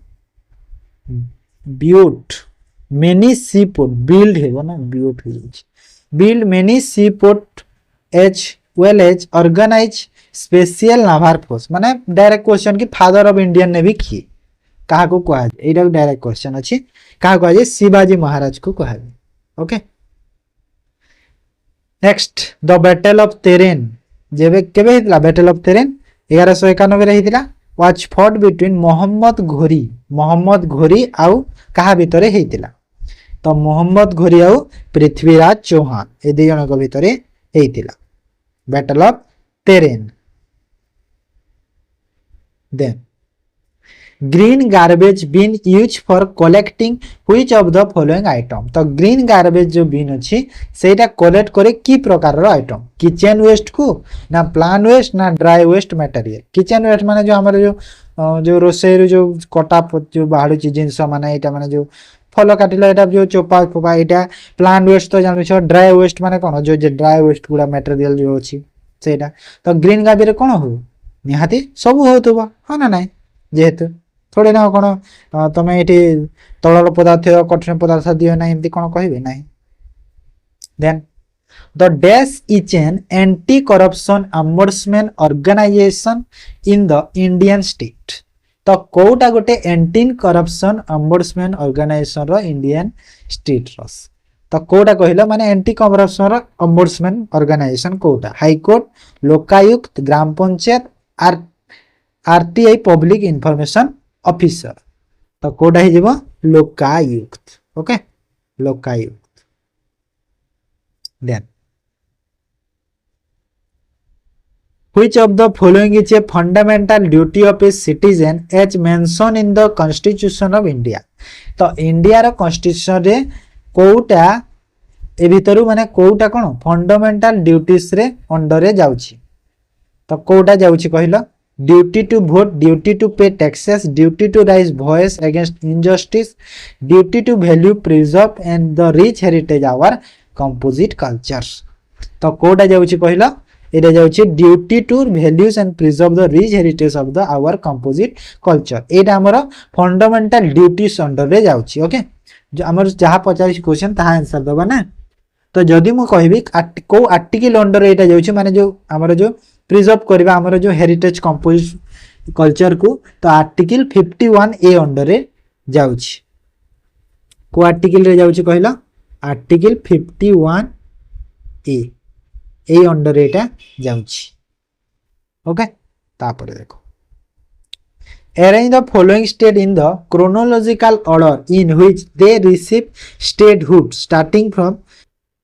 many seaport build है ना build many seaport as well as organize special naval force माने direct question की father of Indian navy की क्या कह यहाँ direct question अच्छी क्या कह शिवाजी महाराज को कह okay next the battle of Tarain जेबे केबे हितला बैटल ऑफ तेरेन 1191 रे हितला was fought between Mohammad Ghori आउ कहा भितरे हेतिला तो मोहम्मद घोरी आउ पृथ्वीराज चौहान ए दे जन को भितरे हेतिला battle of Tarain then green garbage bin use for collecting which of the following item तो ग्रीन गार्बेज जो बिन अच्छी सेटा कलेक्ट करे की प्रकार रो आइटम किचन वेस्ट को ना प्लान वेस्ट ना dry waste material kitchen waste माने जो हमर जो रोसई जो कटा जो बाहर जिनस माने एटा माने जो फल काटिला एटा जो चोपा फोपा एटा प्लान वेस्ट तो जानु छ ड्राई वेस्ट माने कोन जो ड्राई वेस्ट गुडा मटेरियल जो अछि सेटा तो ग्रीन गार्बेज रे कोन हो निहाती सब होतबा हा ना नाही जेहेतु थोड़े ना कौन तुम ये तल पदार्थ कठिन पदार्थ दियो ना एमती कौन कहे ना then the dash is an anti corruption ombudsman organisation in the Indian state तो कोटा गोटे एंटी करप्शन अम्बड्समैन ऑर्गेनाइजेशन रो इंडियन स्टेट रस तो कोटा कहला माने एंटी करप्शन रो अम्बड्समैन ऑर्गेनाइजेशन कोटा high court Lokayukta gram panchayat RTI public information officer तो कोडा ही जीवो Lokayukta okay Lokayukta then which of the following is a fundamental duty of a citizen as mention in the constitution of India तो इंडिया रो constitution रे कोटा ए भितरु माने कोटा कोन फंडामेंटल ड्यूटीज रे अंडर रे जाउची तो कोटा जाउची कहिलो duty to vote duty to pay taxes duty to raise voice against injustice duty to value preserve and the rich heritage our composite cultures तो कोटा जाउची कहला एटा जाउची duty to values and preserve the rich heritage of the our composite culture एटा हमर fundamental duties under रे जाउची ओके जो हमर जहा 50 क्वेश्चन ता आंसर दबा ना तो जदी मु कहबी को आर्टिकल अंडर एटा जाउची माने जो हमर जो प्रिजर्व करबा हमर जो हेरिटेज कंपोजिट कल्चर को तो आर्टिकल 51 ए अंडर रे जाउची को आर्टिकल रे जाउची कहला आर्टिकल 51 ए अंडर एटा जाउची ओके तापर देखो arrange the following state in the chronological order in which they receive statehood starting from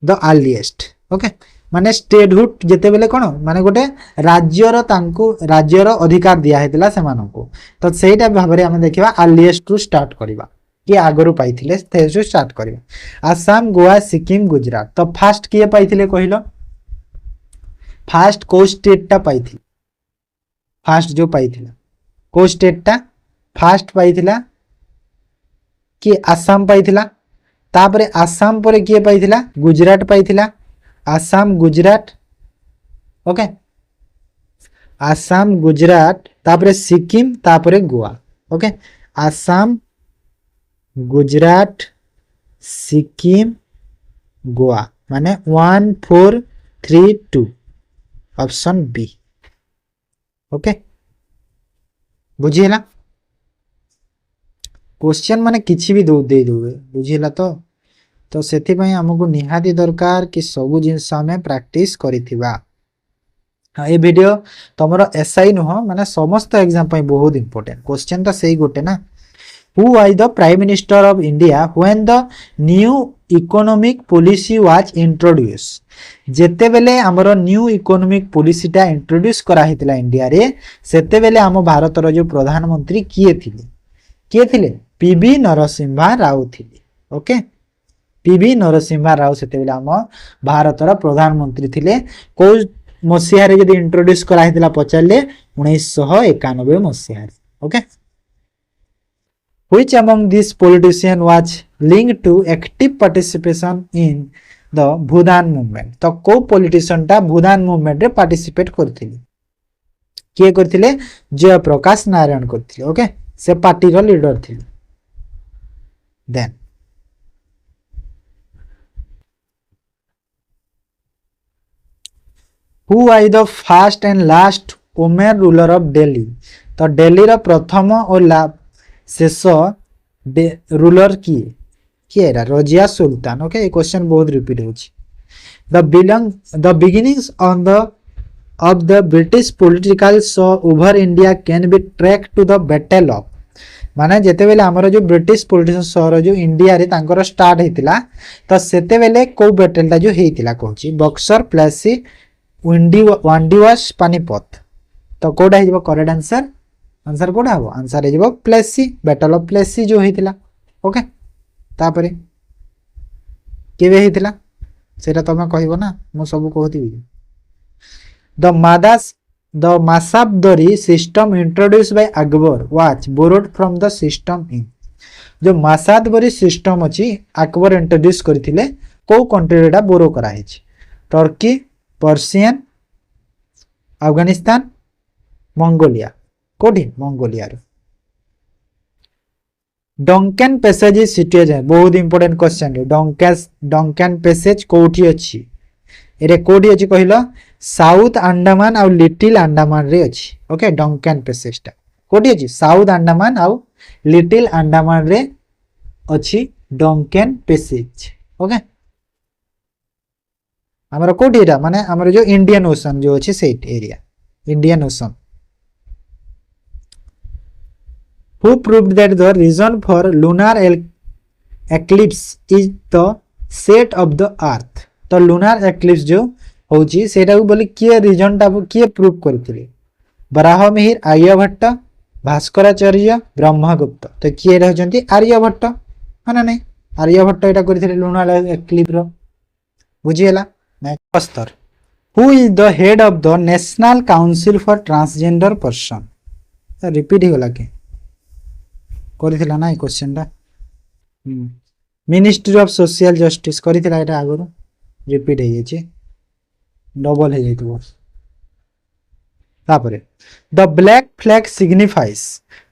the earliest okay माने स्टेटहुड जेते बेले कोन माने गोटे राज्यर तांको राज्यर अधिकार दिया हेतला से मानको तो सेटा भाबरे हम देखिबा अर्लीएस्ट टू स्टार्ट करबा कि आगरु पाइथिले से स्टार्ट करबा आसाम गोवा सिक्किम गुजरात तो फर्स्ट किए पाइथिले कहिलो फर्स्ट को स्टेट टा पाइथिले फर्स्ट जो पाइथिला को स्टेट टा फर्स्ट पाइथिला कि आसाम पाइथिला तापरे आसाम परे किए पाइथिला गुजरात पाइथिला आसाम गुजरात ओके आसाम गुजरात तापरे सिक्किम तापरे गोवा ओके आसाम गुजरात सिक्किम गोवा माने 1 4 3 2 ऑप्शन बी ओके बुझिला क्वेश्चन माने किछि भी दे दोगे बुझिला तो सेथि पई हमको निहाती दरकार कि सब जिंस हमें प्रैक्टिस करिथिबा ए वीडियो तमरो एसआई नो माने समस्त एग्जाम पई बहुत इंपोर्टेंट क्वेश्चन तो सही गोटे ना who was the prime minister of India when the new economic policy was introduce जेते बेले हमरो न्यू इकोनॉमिक पॉलिसी टा इंट्रोड्यूस करा हितला इंडिया रे सेते बेले हम भारत रो जो प्रधानमंत्री किए थिले पीवी नरसिम्हा राव थिले ओके पीवी नरसिम्हा राव सेते बेले हम भारत रो प्रधानमंत्री थिले को मसिया रे जदी इंट्रोड्यूस करा हितला पचारले 1991 मसिया रे okay which among these politician was linked to active participation in the Bhudan movement तो को पॉलिटिशियन टा भूदान मूवमेंट रे पार्टिसिपेट करथिले किए करथिले जयप्रकाश नारायण करथिले ओके से पार्टी रो लीडर थिले then who was the first and last women ruler of Delhi तो दिल्ली रो प्रथम और शेष रूलर किए रजिया सुल्तान। ओके ये क्वेश्चन बहुत रिपीट होची। The beginnings on the of the British political so over India can be tracked to the battle of माने जेते बेले हमर जो ब्रिटिश पॉलिटिशियन सहर जो इंडिया रे तांकर स्टार्ट हेतिला तो सेते बेले को बैटल ता जो हेतिला कहूची बक्सर प्लेसी वांडीवास पानीपत। तो कोडा हेजबो करेक्ट आंसर आंसर कोडा हबो आंसर हेजबो प्लेसी बैटल ऑफ प्लेसी जो हेतिला। ओके तापरे केबे हेतिला सेटा तमे कहबो ना मु सब कहती। The Masabdari system introduced by Akbar was borrowed from the system in जो मासादबरी सिस्टम अच्छी अकबर इंट्रोड्यूस करथिले को कंट्री रेटा बोरो करा हिच टर्की पर्सियन अफगानिस्तान मंगोलिया कोठी मंगोलिया रो। डंकन पैसेज इज सिचुएटेड बहुत इंपोर्टेंट क्वेश्चन रे डंकन पैसेज कोठी अछि एरे कोठी अछि कहिलो साउथ अंडमान आउ लिटिल अंडमान रे अछि। ओके डंकन पैसेज टा कोठी अछि साउथ अंडमान आउ लिटिल अंडमान रे अछि डंकन पैसेज। ओके हमर कोठी रा माने हमर जो इंडियन ओशन जो अछि set area Indian ocean. Who proved that the reason for lunar eclipse is the set of the earth? तो lunar eclipse जो होची सेटा को बोली किए रीजन टा किए प्रूव करथिले बराहमिहिर आर्यभट्ट भास्कराचार्य ब्रह्मगुप्त। तो किए रहजंती आर्यभट्ट हाना नै आर्यभट्ट एटा करथिले lunar eclipse रो बुझियला। नेक्स्ट स्तर who is the head of the national council for transgender person repeat हो गला के करथिला ना क्वेश्चन टा मिनिस्ट्री ऑफ सोशल जस्टिस करथिला एटा आगरो रिपीट हे जेचे डबल हे जेतो तापरे the black flag signifies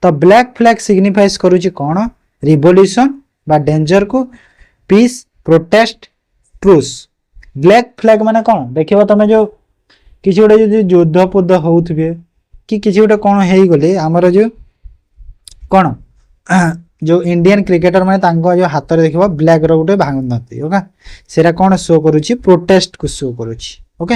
the black flag signifies करूची कोन रिवोल्यूशन बा डेंजर को peace protest truce. Black flag माने कोन देखिबो तमे जो किछि गोटे जो युद्ध पुद्ध होउथबे कि किछि गोटे कोन हेई गले हमर जो कोन जो इंडियन क्रिकेटर माने तांको जो हाथ रे देखिबो ब्लैक रो गोटे भांग नथि। ओके सेरा कोन शो करूची प्रोटेस्ट को शो करूची। Okay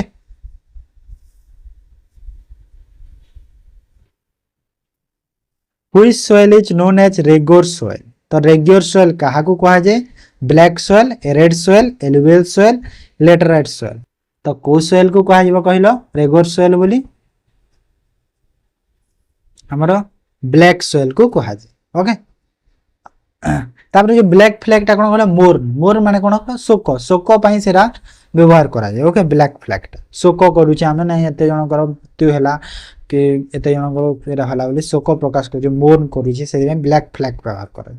which soil is known as regur soil तो रेगोर सॉइल काहा को कहा जाय black soil red soil alluvial soil laterite soil. तो को सॉइल को कहा जिवो कहिलो रेगोर सॉइल बोली हमरो ब्लैक सॉइल को कहा जाय। ओके तापर जो ब्लैक फ्लैग टा कोन गला मोर मोर माने कोन शोक शोक पई सेरा व्यवहार करा जाय। ओके ब्लैक फ्लैग टा शोक करूची हम नै एते जण कर मृत्यु हैला कि एते जण कर एरा हला बोली शोक प्रकाश कर जो मोर्न करूची से ब्लैक फ्लैग व्यवहार करा।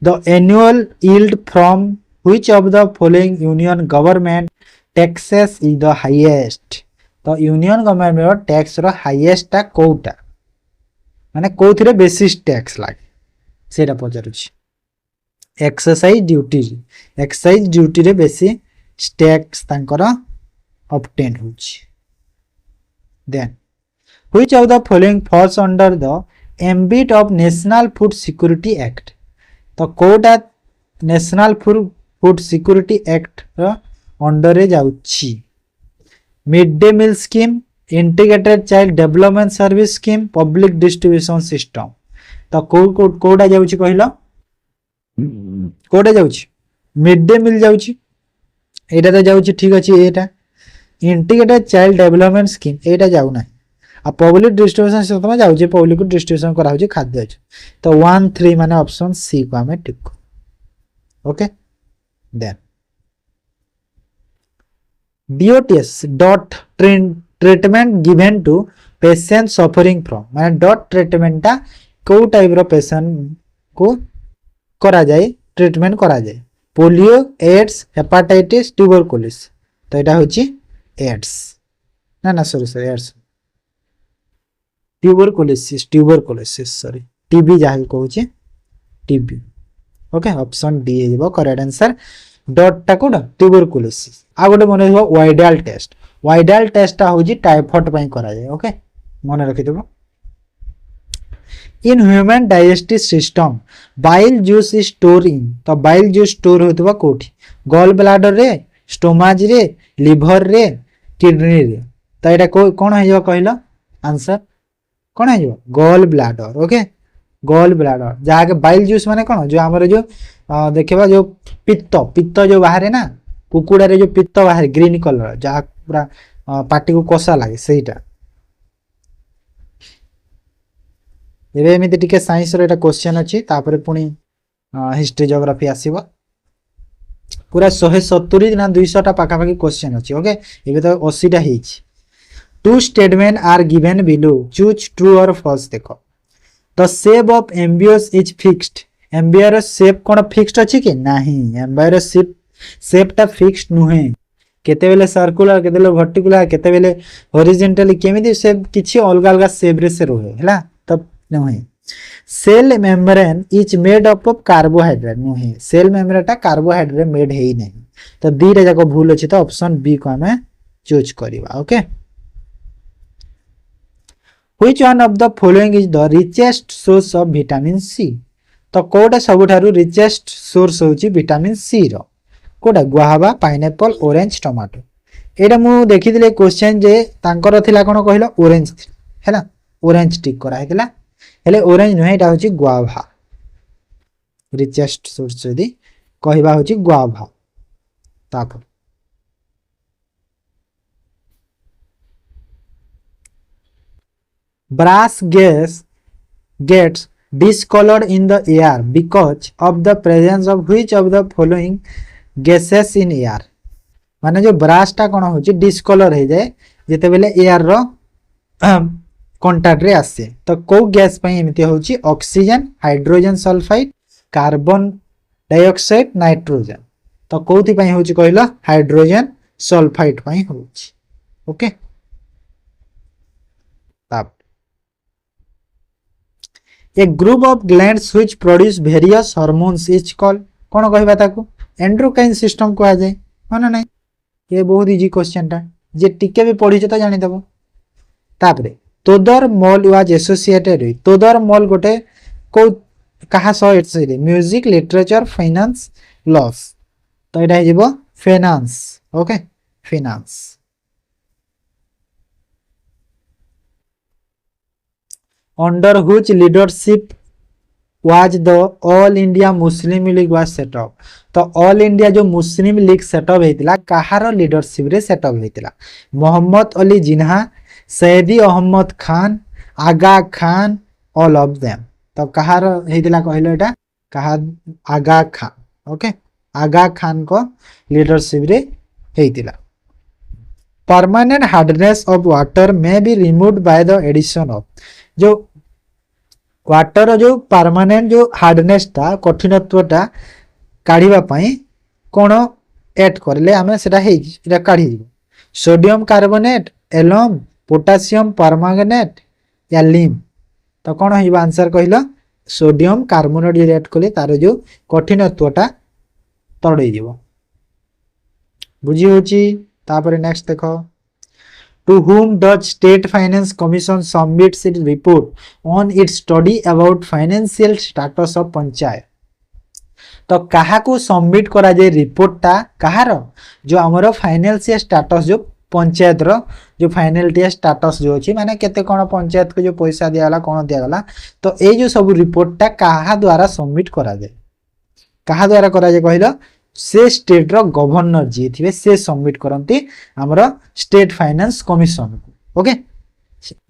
The annual yield from which of the following union government taxes is the highest तो यूनियन गवर्नमेंट टैक्स रो हाईएस्ट टा कोटा माने कोथिरे बेसिस टैक्स लागे सेटा पचारुची एक्सरसाइज ड्यूटी रे बेसी टैक्स तांकर ऑब्टेन होची। Then which of the following falls under the ambit of National Food Security Act तो कोटा नेशनल फूड सिक्योरिटी एक्ट रो अंडर रे जाउची mid day meal scheme integrated child development service scheme public distribution system. तो कोडा जाउची कहिलो कोडा जाउची मिड डे मील जाउची एटा तो जाउची ठीक अछि एटा इंटीग्रेटेड चाइल्ड डेवलपमेंट स्कीम एटा जाउ ना आ पब्लिक डिस्ट्रीब्यूशन सिस्टम जाउची पब्लिक डिस्ट्रीब्यूशन करा होची खाद्य तो 1 3 माने ऑप्शन सी को हमें tick. Okay then DOTS DOT treatment given to patient suffering from माने डॉट ट्रीटमेंट टा को टाइप रो पेशेंट को करा जाए ट्रीटमेंट करा जाए पोलियो एड्स हेपाटाइटिस ट्यूबरकुलोसिस तो एटा होची एड्स ना sorry AIDS tuberculosis sorry TB जाहि कहूची टीबी। ओके ऑप्शन डी हेबो करेक्ट आंसर डॉट टा कोड ट्यूबरकुलोसिस आ गोटे मन हो वाइडाल टेस्ट टा होची टाइफॉइड पई करा जाए। ओके मन रखि देबो in human digestive system bile juice is store in तो बाइल जूस स्टोर होतबा कोठी गॉल ब्लाडर रे स्टोमाज रे लिवर रे किडनी रे तो एटा कोन हो कहला आंसर कोन हो gall bladder okay gall bladder जहाँ के बाइल जूस माने कोन जो हमर जो देखबा जो पित्त पित्त जो बाहर ना कुकुड़ा रे जो पित्त बाहर ग्रीन कलर जहाँ पूरा पार्टी को कषा लगे सेटा एबे एमिति टिके साइंस रो एटा क्वेश्चन अछि तापर पुनी हिस्ट्री ज्योग्राफी आसीबो पूरा 170 ना 200 टा पाखा पाखी क्वेश्चन अछि ओके एबे तो 80 टा हिच two statements are given below choose true और फॉल्स देखो the shape of amoeba's is fixed एम्बियर शेप कोन फिक्स्ड अछि कि नाही एम्बियर शेप टा फिक्स्ड नुहे केते बेले सर्कुलर केते बेले वर्टिकुलर केते बेले हॉरिजॉन्टली केमिति शेप किछि अलग अलग शेप रे से रहे हला तब नुहे cell membrane is made up of carbohydrate नुहे सेल मेम्ब्रेन टा कार्बोहाइड्रेट मेड हेई नहीं तो दी रे जाको भूल अछि तो ऑप्शन बी को हमें चूज करबा okay which one of the following is the richest source of vitamin C तो कोडा सबुठारु रिचेस्ट सोर्स होची विटामिन सी रो कोडा गुआवा पाइनएप्पल ऑरेंज टमाटो एटा मु देखिदिले क्वेश्चन जे तांकर थिला कोन कहलो ऑरेंज हैला ऑरेंज टिक करा हेतला हेले ऑरेंज नुहे एटा होची गुआवा रिचेस्ट सोर्स जदी कहबा होची गुआवा तापर brass gas gets discolored in the air because of the presence of which of the following gases in air माने जो ब्रास टा कोन होची डिस्कलर हे जाए जेते बेले एयर रो कांटेक्ट रे आसे तो को गैस पई एमिति होची oxygen hydrogen sulphide carbon dioxide nitrogen तो कोथि पई होची कहला हाइड्रोजन सल्फाइड पई होची ओके तब A group of glands which produce various hormones is called कौन कहबा ताकू एंडोक्राइन सिस्टम को आ जाए माने नहीं ये बहुत इजी क्वेश्चन टा जे टिके भी पढी त जानि देबो तापरे Todar Mal was associated with Todar Mal गोटे को कहा so it's music literature finance laws तो एटा हे जेबो finance okay finance under which leadership was the all india muslim league was set up तो all india जो मुस्लिम लीग सेटअप हेतिला कहारो लीडरशिप रे setup हेतिला Mohammad Ali Jinnah Syed Ahmad Khan Aga Khan all of them तो कहारो हेतिला कहलो एटा कहा आगा खान ओके आगा खान को लीडरशिप रे हेतिला permanent hardness of water may be removed by the addition of जो वाटर जो परमानेंट जो हार्डनेस ता कठिनत्व ता काढिबा पई कोन ऐड करले हमें सेटा हे एटा काढी दिबो sodium carbonate alum potassium permanganate या लिम तो कोन होइबा आंसर कहिलो सोडियम कार्बोनेट जे ऐड करले तार जो कठिनत्व ता तड़ै दिबो बुझी होची तापर नेक्स्ट देखो To whom does State Finance Commission submits its report on its study about financial status of panchayat तो कहा को सबमिट करा जाए रिपोर्ट ता कहार जो हमर फाइनेंशियल स्टेटस जो पंचायत रो जो फाइनेंशियल स्टेटस जो अछि माने केते कोन पंचायत को जो पैसा दियाला कोन दियाला तो ए जो सब रिपोर्ट ता कहा द्वारा सबमिट करा जाए कहा द्वारा करा जाए कहलो से स्टेट रो गवर्नर जी थिबे से सबमिट करंती हमरो स्टेट फाइनेंस कमिशन को ओके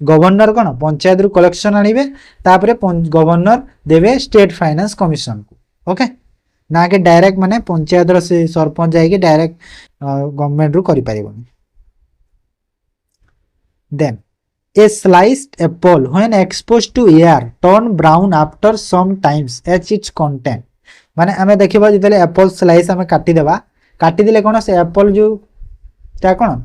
गवर्नर कोन पंचायत रु कलेक्शन आनिबे तापरे गवर्नर देबे स्टेट फाइनेंस कमिशन को ओके ना के डायरेक्ट माने पंचायत रो से सरपंच जाय के डायरेक्ट गवर्नमेंट रु करि परिबोनी then a sliced apple when exposed to air turn brown after some times as its content माने हमें देखिबा जतले एप्पल स्लाइस हमें काटी देबा काटी दिले कोन से एप्पल जो ता कोन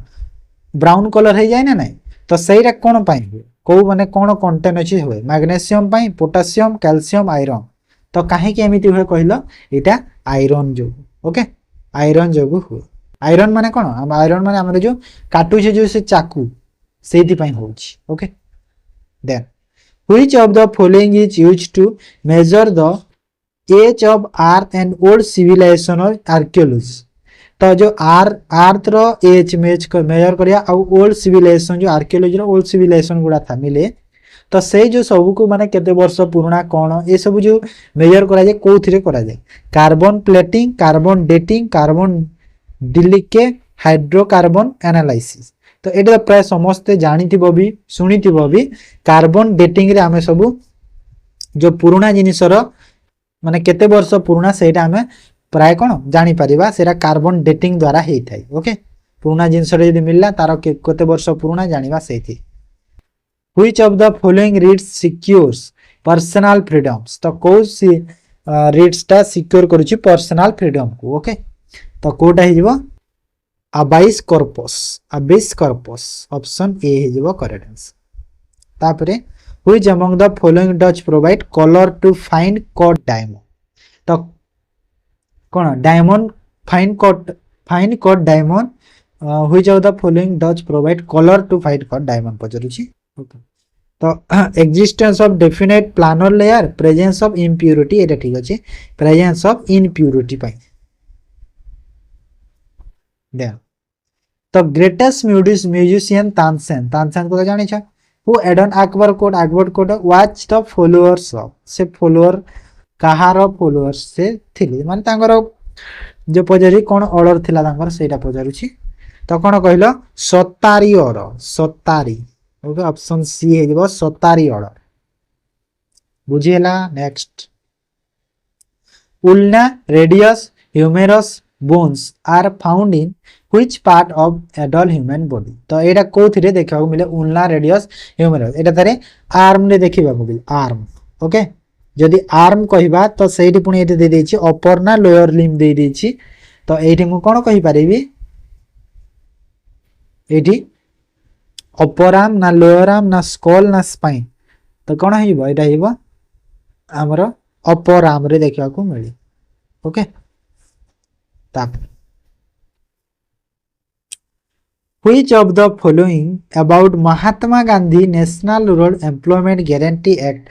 ब्राउन कलर हे जाय ना नहीं तो सेइरा कोन पाई को माने कोन कंटेंट अछि होय मैग्नीशियम पाई पोटेशियम कैल्शियम आयरन तो काहे के एमिति होय कहिलो एटा आयरन जो ओके आयरन जो हो आयरन माने कोन हम आयरन माने हमर जो काटू छे जो से चाकू सेति पाई होछि okay then Which of the following is used to measure the age of earth and old civilization or archaeology? तो जो अर्थ रो एज मेजर करिया आ ओल्ड सिविलाइजेशन जो आर्कियोलॉजी रो ओल्ड सिविलाइजेशन गुडा था मिले तो से जो सब को माने केते वर्ष पुराना कोन ए सब जो मेजर करा जाय कोथिरे करा जाय carbon plating carbon dating carbon डिलिके हाइड्रोकार्बन एनालिसिस तो एटा प्राय समस्त जानिथिबो भी सुनिथिबो भी कार्बन डेटिंग रे हमें सब जो पुराना जिनिसर माने केते वर्ष पुराना सेटा हमें प्राय कोन जानि परिबा सेरा कार्बन डेटिंग द्वारा हेई थाई ओके पुराना जिनिस रे यदि मिलला तार केते वर्ष पुराना जानिबा सेथि Which of the following reads secures personal freedoms तो को reads ता सिक्योर करूची पर्सनल फ्रीडम को ओके तो कोटा हे जीवो अबाइस कॉर्पस ऑप्शन ए हे जीवो करेक्ट आंसर तापरे which among the following does provide color to find caught diamond तो कोन diamond fine cut diamond which of the following does provide color to find caught diamond पचरुची okay तो existence of definite planar layer presence of impurity एटा ठीक अछि presence of impurity पाई दे तो ग्रेटेस्ट म्यूजिशियन तानसेन को जानि छ who adorned Akbar court was the followers of से फॉलोअर कहार फॉलोअर्स से थिले माने तांगर जो पजरी कोन ऑर्डर थिला तांगर सेटा पजरुछि तो कोन कहलो Satari order Satari okay option C है जो सतारी ऑर्डर बुझिएला next ulna radius humerus bones are found in which part of adult human body तो एटा कोथिरे देखा को मिले उल्ना रेडियस ह्यूमेरस एटा तारे आर्म रे देखिबा को मिले आर्म ओके जदि आर्म कहिबा तो सेठी पुनी एटे दे देछि अपर ना लोअर लिम्ब दे देछि तो एठी मु कोन कहि परिबी एठी अपर आर्म ना लोअर आर्म ना स्कल ना स्पाइन तो कौन हो एटा हो आमर अपर आर्म रे देखा को मिले okay Which of the following about Mahatma Gandhi National Rural Employment Guarantee Act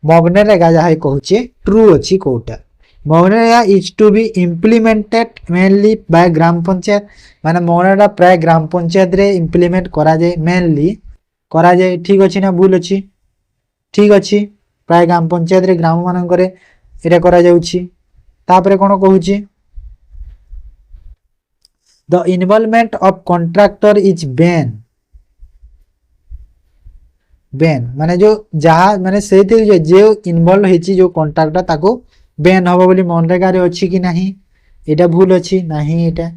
MGNREGA जहा कहूचे ट्रू अछि कोटा MGNREGA is to be implemented mainly by gram panchayat माने मगनरेगा प्राय ग्राम पंचायत रे इम्प्लीमेंट करा जाय मेनली करा जाय ठीक अछि ना भूल अछि ठीक अछि प्राय ग्राम पंचायत रे ग्राम मानन करे एटा करा जाउछि तापरे कोन कहूछि the involvement of contractor is ban माने जो जहा माने सेति जे इन्वॉल्व हेछि जो कॉन्ट्रैक्टर ताको बैन होबो बोली मनरेगा रे अछि कि नाही एटा भूल अछि नाही एटा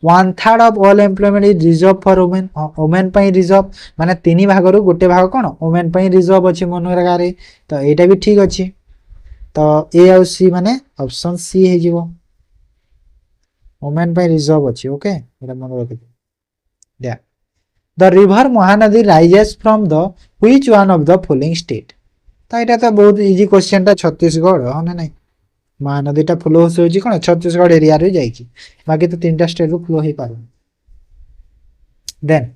1/3 of all employment is reserve for women पई रिजर्व माने तीन भाग रु गोटे भाग कोन वुमेन पई रिजर्व अछि मनरेगा रे तो एटा भी ठीक अछि तो ए और सी माने ऑप्शन सी हे जीवो वुमेन पई रिजर्व अछि ओके एटा मन रखि दे the river Mahanadi rises from the which one of the following state तो एटा तो बहुत इजी क्वेश्चन ता छत्तीसगढ़ हने नहीं महानदी ता फ्लो होछि कोन छत्तीसगढ़ एरिया रे जाई छी बाकी तो तीनटा स्टेट रो फ्लो हे पारो then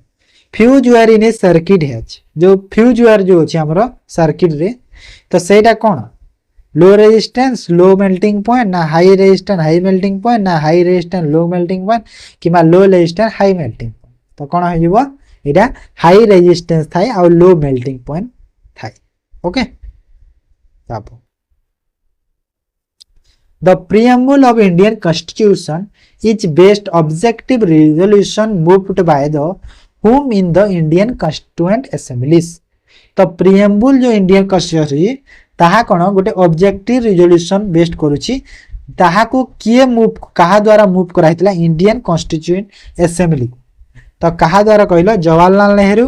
fuse wire in a circuit has जो फ्यूज वायर जो अछि हमरो सर्किट रे तो सेटा कोन low resistance low melting point ना high resistance high melting point ना high resistance low melting point किमा low resistance high melting point तो कोन हो जिवो एटा हाई रेजिस्टेंस थाई और लो मेल्टिंग पॉइंट थाई ओके तापो The preamble of Indian Constitution is based objective resolution moved by the whom in the Indian Constituent Assemblies. तो preamble जो Indian Constitution ताहा कोन गोटे ऑब्जेक्टिव रिजोल्यूशन बेस्ड करूची ताहा को किए मूव कहा द्वारा मूव कराइतला इंडियन कॉन्स्टिट्यूएंट असेंबली तो कहा द्वारा कहलो Jawaharlal Nehru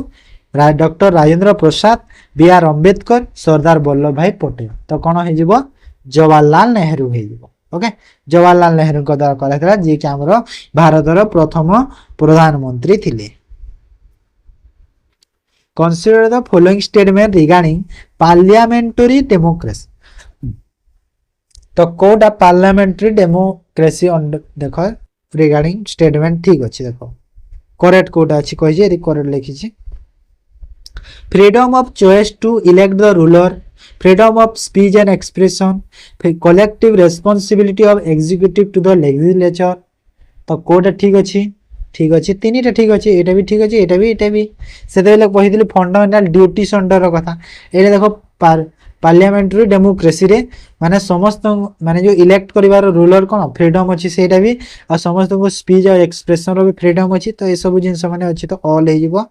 doctor Rajendra Prasad B R Ambedkar Sardar Vallabh भाई पटेल तो कोन हे जिवो जवाहरलाल नेहरू हे जिवो ओके जवाहरलाल नेहरू को द्वारा कराइतला जे कि हमरो भारतर प्रथम प्रधानमंत्री थिले Consider the following statement regarding parliamentary democracy. तो कोडा parliamentary democracy देखो regarding statement ठीक अच्छी देखो करेक्ट कोडा अच्छी कही जे करेक्ट लिखी छी freedom of choice to elect the ruler, freedom of speech and expression, collective responsibility of executive to the legislature। तो कोटा ठीक अच्छी तीन टा ठीक अच्छे यहाँ भी ठीक अच्छे यहाँ भी से कही फंडामेंटाल ड्यूटी अंडर कथा ये देखो पार्लियामेंट्री डेमोक्रेसी रे माने समस्त माने जो इलेक्ट करिवार रूलर कौन फ्रीडम अच्छी सेटा भी आ समस्त को स्पीच और एक्सप्रेशन रो भी फ्रीडम अच्छी तो ये सब जिनस माने अच्छी तो ऑल हे जिवो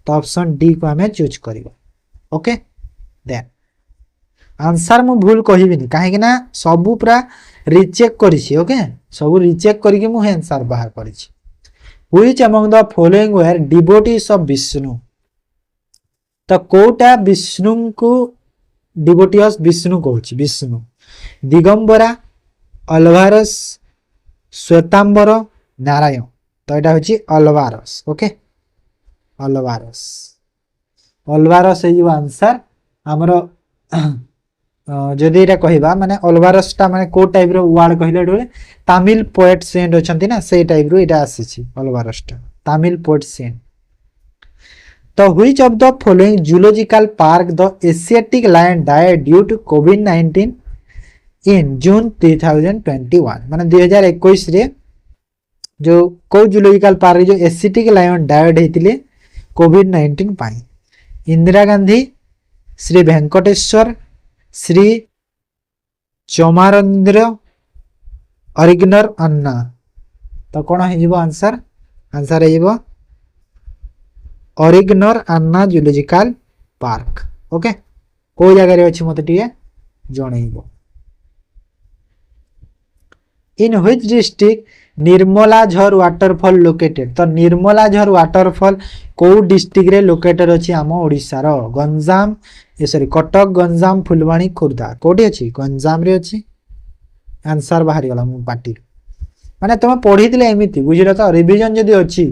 तो ऑप्शन डी को हमें चूज करिवो। ओके देन आंसर मु भूल कहिबिनी काहे कि ना सब पूरा रिचेक करिछि। ओके सब रिचेक करके मु आंसर बाहर करिछि। Which among the following were devotees of Vishnu तो कोटा विष्णु को डिवोटीज विष्णु कहूँ विष्णु दिगंबरा अल्वारस श्वेतांबर नारायण तो यहाँ हूँ अल्वारस। ओके अल्वारस अल्वारस है आंसर आमर जदि यहाँ कहवा माने अल्वारस टा माने को टाइप रो वर्ड कहले तमिल पोएट सेंट अच्छा ना से टाइप रो इटा आसी अल्वारस टा तमिल पोएट सेंट। तो which of the following zoological park the Asiatic lion died due to कोविड-19 इन जून 2021 माने 2021 रे जो को जूलॉजिकल पार्क जो एशियाटिक लायन डाइड हेतिले कोविड-19 पाई इंदिरा गांधी श्री वेंकटेश्वर श्री चमारेंद्र अरिगनर अन्ना तो कौन हो आंसर आंसर हो Arignar Anna zoological park. Okay को जगह अच्छी मत जनइब in which district Nirmaljhar waterfall located तो निर्मलाझर वाटरफॉल को डिस्ट्रिक्ट रे लोकेटेड अच्छी आम ओडिशा रो गंजाम सॉरी कटक गंजाम फुलवाणी खुर्दा कोठी अच्छी गंजाम रे अच्छी आंसर बाहरी गला मु पार्टी माने तुम पढ़ी एमती बुझल तो रिविजन जदि अच्छी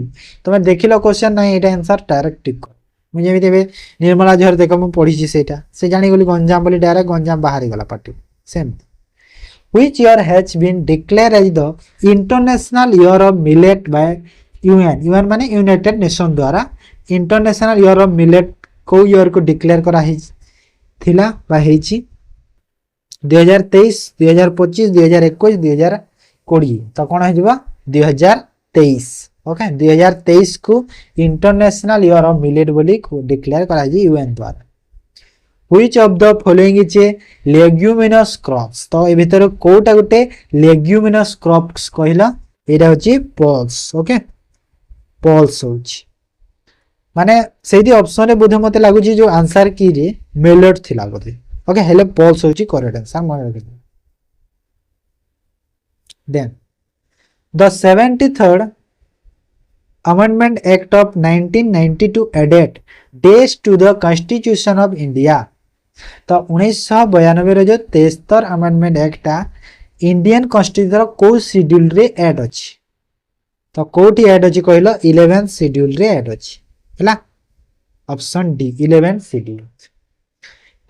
तुम देख लो क्वेश्चन ना ये आंसर डायरेक्ट टिक कर मुझे निर्मलाझर देख मुझे पढ़ी से जानीगली गंजाम बोली डायरेक्ट गंजाम बाहरी गला party same. Which year has been declared as the International Year of Millet by UN? UN माने यूनाइटेड नेशन द्वारा इंटरनेशनल ईयर ऑफ मिलेट को ईयर को डिक्लेयर करा थिला बा हेची 2023 2025 2021 2020 तो कौन है 2023। ओके 2023 को इंटरनेशनल ईयर ऑफ मिलेट बोली डिक्लेयर करा यूएन द्वारा। Which of the following is a leguminous crops तो ए भीतर कोटा गोटे leguminous crops कहला एटा होची पल्स। ओके पल्स होची माने सेही ऑप्शन रे बुझे मते लागु जो आंसर की रे मिलेट थिला बोधे। ओके हेले पल्स होची करेक्ट आंसर मन रख then the 73rd Amendment Act of 1992 added days to the Constitution of India तो 1992 जो 73 अमेंडमेंट एक्ट इंडियन कॉन्स्टिट्यूशन को शेड्यूल रे ऐड अछि तो कोठी ऐड अछि कहलो 11th शेड्यूल रे ऐड अछि हला option D 11th schedule.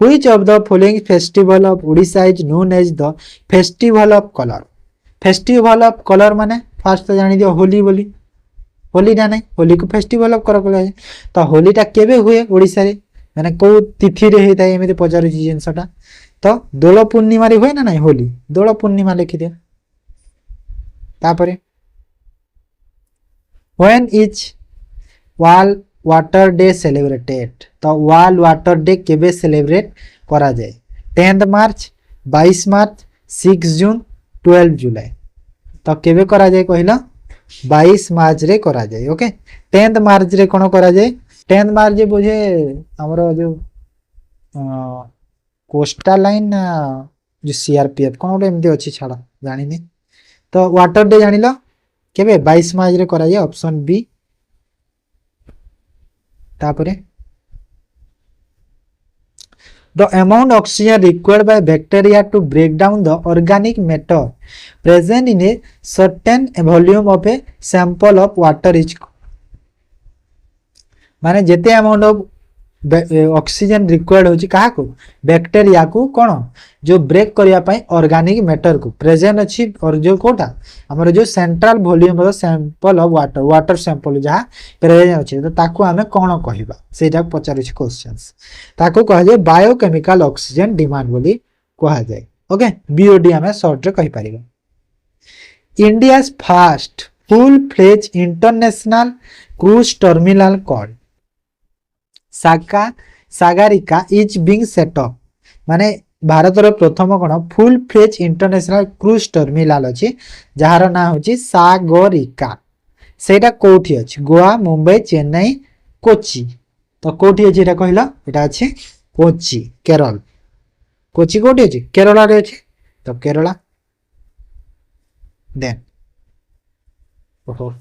Which of the following festival of Odisha is known as the festival of colour festival of colour माने फर्स्ट तो जानि दियो होली बोली होली ना नहीं होली को फेस्टिवल ऑफ कलर कहला तो होली टा केबे हुए ओडिशा रे मैंने को तिथि रे होता है एमती पचार जिनसटा तो दोल पूर्णिमा रे हुए ना नहीं होली दोल पूर्णिमा लिखि दिया तापरे when is world water day celebrated तो वर्ल्ड वाटर डे केबे सेलिब्रेट करा जाए 10 मार्च 22 मार्च 6 जून 12 जुलाई तो केबे करा जाए कहला 22 मार्च रे करा जाए। ओके 10 मार्च रे कोन करा जाए 10 मार्च बुझे हमर जो कोस्टल लाइन जो सीआरपीएफ कोन गोटे एमती अच्छी छाड़ा जानी तो वाटर डे जानिल केबे 22 मार्च रे करा जाए ऑप्शन बी। तापरे the amount of oxygen required by bacteria to break down the organic matter present in a certain volume of a sample of water is माने जेते अमाउंट ऑफ ऑक्सीजन रिक्वायर्ड होची काहा को बैक्टीरिया को कोन जो break करिया पई ऑर्गेनिक मैटर को प्रेजेंट अछि और जो कोटा हमर जो सेंट्रल वॉल्यूम रो sample of water water sample जहा प्रेजेंट अछि तो ताको हमें कोन कहिबा सेटा पचार अछि क्वेश्चंस ताको कह जे बायोकेमिकल ऑक्सीजन डिमांड बोली कहा जाय ओके बीओडी हमें शॉर्ट रे कहि परिबा India's first full fledge international cruise terminal called Sagarika is being set up माने भारत रो प्रथम कोन full fledge international cruise terminal अछि जहार ना होची सागरिका सेटा कोठी अछि गोवा मुंबई चेन्नई कोची तो कोठी अछि एटा कहिला एटा अछि कोची केरल कोची कोठी अछि केरला रे अछि तो केरला देन ओहो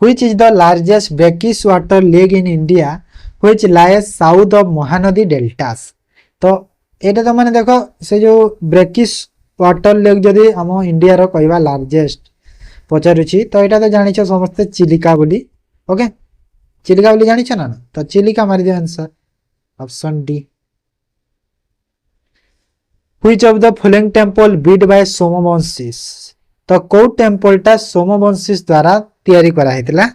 which is the largest brackish water lake in India which lies south of Mahanadi deltas तो एटा तो माने देखो से जो ब्रेकिश वाटर लेक जदी हम इंडिया रो कहबा लार्जेस्ट पचारुची तो एटा तो जानि छ समस्त चिलिका बोली ओके चिलिका बोली जानि छ ना तो चिलिका मारि दे answer option D which of the following temple built by Somavamshis तो को टेम्पल टा सोमवंशीस द्वारा तैयारी करा हेतला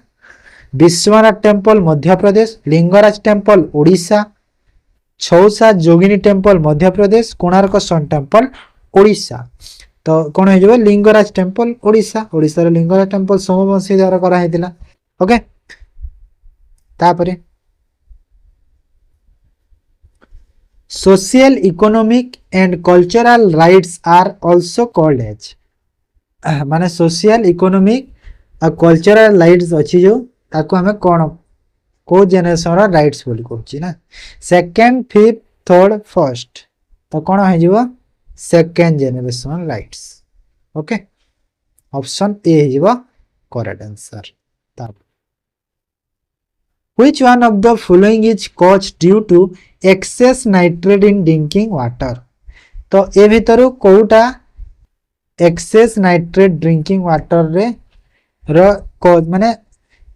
Vishwanath temple Madhya Pradesh Lingaraj temple Odisha Chausath Yogini temple Madhya Pradesh Konark sun temple Odisha तो कोन हे जबो लिंगराज टेम्पल ओडिशा ओडिशा रे लिंगराज टेम्पल सोमवंशी द्वारा करा हेतला ओके तापरे social economic and cultural rights are also called as माने social economic और cultural rights अछि जो ताको हमें कोन को जनरेशन रा राइट्स बोली कहछि ना सेकंड फिफ्थ थर्ड फर्स्ट तो कोन हे जिवो second generation rights okay option A हे जिवो करेक्ट आंसर ता which one of the following is caused due to excess nitrate in drinking water तो ए भितरु कोउटा excess nitrate drinking water रे र को माने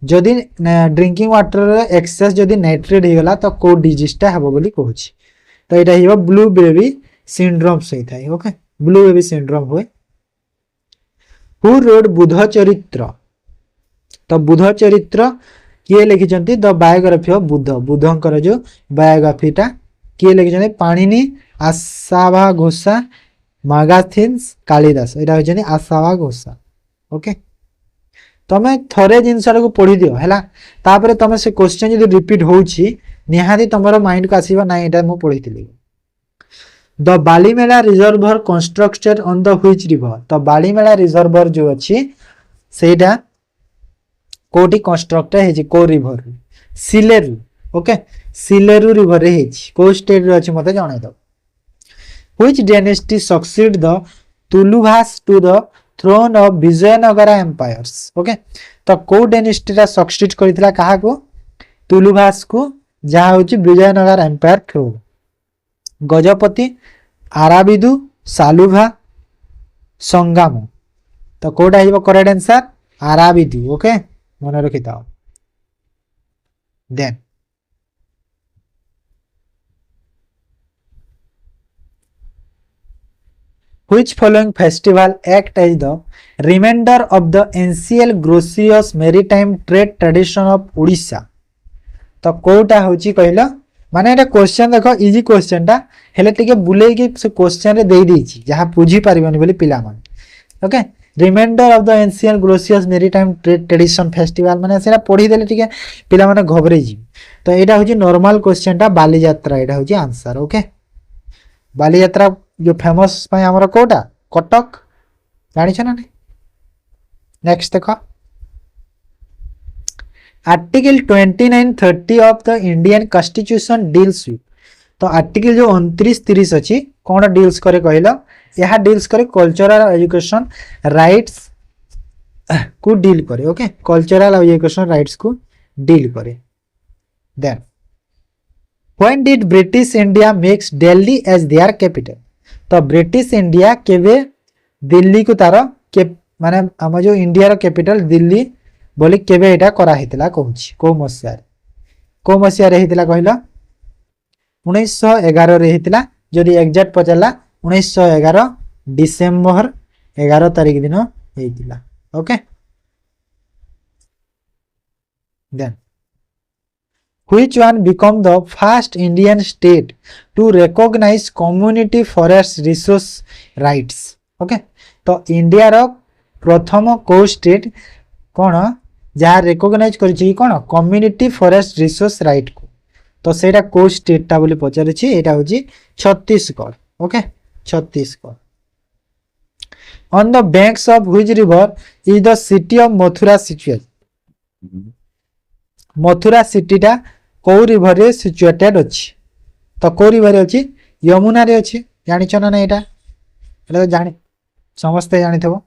जदी ड्रिंकिंग वाटर रे एक्सेस जदी नाइट्रेट हे गला तो को डिजीज ता हबो बोली कहूची तो एटा हिबो ब्लू बेबी सिंड्रोम सही थाई ओके ब्लू बेबी सिंड्रोम होय हु रोड बुध चरित्र तो बुध चरित्र किए लिखि चंती द बायोग्राफी ऑफ बुद्ध बुद्धंकर जो बायोग्राफी ता किए लिखि चंती पाणिनि आसावा घोषा मागाथिन्स कालिदास एटा हो जनी आसावा घोषा ओके तमे थरे जिंसर को पढी दियो हैला तापरे तमे से क्वेश्चन जदी रिपीट होउची निहाती तमरो माइंड का आसीबा ना एटा मु पढीतिली the Balimela reservoir constructed on the which river तो बालीमेला रिजर्वर जो अछि सेटा कोटी कंस्ट्रक्ट है जी को river Sileru okay Sileru river है जी को स्टेट रे अछि मते जणाइ दो which dynasty succeed the Tuluvas to the throne of Vijayanagara empires okay तो को डायनेस्टी रा सक्सीड करितला काहा को तुलुभास को जहा होची विजयनगर एम्पायर थ्रो गजपति आराबिदु सालुभा संगामो तो कोडा हिबो करेक्ट आंसर आराबिदु ओके मन रखिता then which following festival act as the remainder of the ancient glorious maritime trade tradition of Odisha तो कोटा होची कहलो माने एटा क्वेश्चन देखो इजी क्वेश्चन टा हेले टिके बुलेई के से क्वेश्चन रे देई देछि जहा बुझी परिबनी बोली पिला मन okay reminder of the ancient glorious maritime trade tradition festival माने सेरा पढी देले ठीक है पिला माने घबरे जी तो एटा होची नॉर्मल क्वेश्चन टा बाली यात्रा एटा होची आंसर ओके बाली यात्रा जो फेमस पय हमरा कोटा कटक जानि छ ना नहीं नेक्स्ट देखो article 2930 of the Indian constitution deals with तो आर्टिकल जो 2930 अछि कोन डील्स करे कहलो यह डील्स करे कल्चरल एजुकेशन राइट्स को डील करे ओके कल्चरल एजुकेशन राइट्स को डील करे then when did British India makes Delhi as their capital तो ब्रिटिश इंडिया केबे दिल्ली को तार माने आम जो इंडिया कैपिटल दिल्ली बोली केबे एटा करा हितला कहूची को मसिया रे हितला कहला 1911 रे हितला जदी एग्जैक्ट पचला 1911 डिसेंबर 11 तारिख दिन हेतिला okay then Which one become the first Indian state to recognize community forest resource rights? Okay, तो इंडिया रो प्रथम को स्टेट कौन जहाँ रिकॉग्नाइज करिछि कौन कम्युनिटी फॉरेस्ट रिसोर्स राइट को तो सेटा को स्टेट टा बोली पचारिछि एटा होछि Chhattisgarh okay Chhattisgarh on the banks of which river is the city of Mathura situated Mathura city टा को रिवर रे सिचुएटेड अछि तो को रिवर अछि यमुना रे अछि जानि छ ना एटा एटा जानि समस्त जानि थबो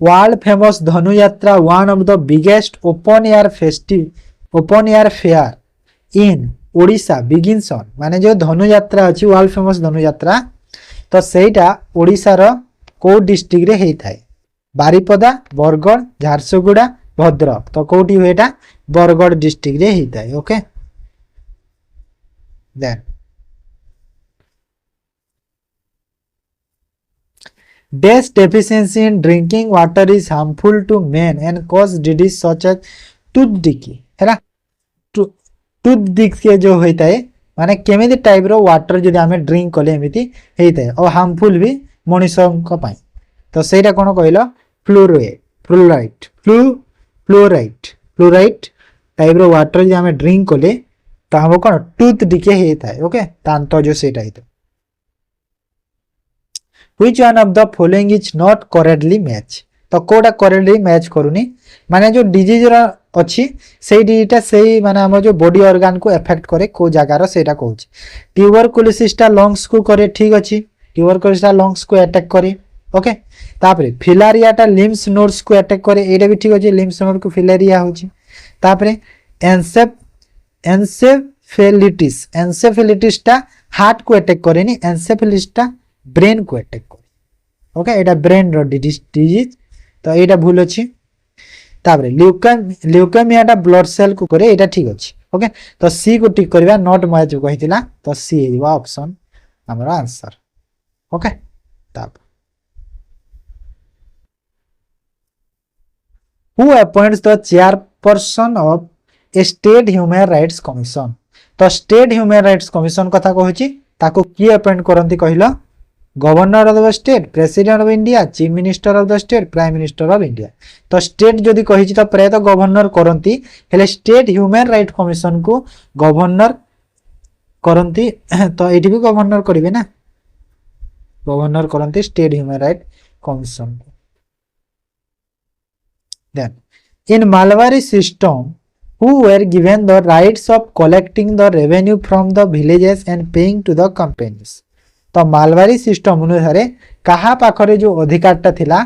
वर्ल्ड फेमस धनु यात्रा one of the biggest open air fair in Odisha begins on माने जो धनु यात्रा अछि वर्ल्ड फेमस धनु यात्रा तो सेटा ओडिशा रो को डिस्ट्रिक्ट रे हेई थाए बारिपदा बरगड़ झारसुगुड़ा भद्रक तो कोटी हुएटा बरगड़ डिस्ट्रिक्ट रे हेई थाए okay then Dash deficiency in drinking water is harmful to men and cause disease such as tooth decay हैला tooth decay जो होता है माने केमिति टाइप रो वाटर जदि आमे ड्रिंक कले एमिति हेता है और हार्मफुल भी मनुष्य को पाई तो सेटा कोन कहलो फ्लोराइड टाइप रो वाटर जदि आमे ड्रिंक कले तो हम कोन टूथ डिके हेता है ओके दांत जो सेटा हेता Which one of the following is not correctly match तो कोडा करेक्टली मैच करूनी माने जो डिजीज रा अछि सेही डिजीटा सेही माने हम जो बॉडी ऑर्गन को इफेक्ट करे को जगह रो सेटा कहूची ट्यूबरकुलोसिस टा लंग्स को करे ठीक अछि ट्यूबरकुलोसिस टा लंग्स को अटैक करे ओके तापरे फिलारिया टा लिम्स नोड्स को अटैक करे एटा भी ठीक अछि लिम्स नोड को फिलारिया होची तापरे एन्सेफेलिटिस टा हार्ट को अटैक करे नी एन्सेफेलिटिस टा ब्रेन को अटैक करे ओके एटा ब्रेन रो डिजीज तो एटा भूल अछि ताबरे ल्यूकेमिया टा ब्लड सेल को करे एटा ठीक अछि ओके तो सी को टिक करबा नॉट मैच कहितिला तो सी हेबा ऑप्शन हमर आंसर ओके ताब who appoints the chairperson of a state human rights commission तो स्टेट ह्यूमन राइट्स कमिशन कथा कहछि ताको की अपॉइंट करंती कहिलो governor of the state president of India chief minister of the state prime minister of India तो state जदि कहि तो प्राय तो गवर्नर करंती हेले स्टेट ह्यूमन राइट कमिशन को गवर्नर करंती तो एठी भी गवर्नर करिवे ना governor करंती state human right commission then in Mahalwari system who were given the rights of collecting the revenue from the villages and paying to the companies तो Mahalwari system अनुसार कहा पाखरे जो अधिकारटा थिला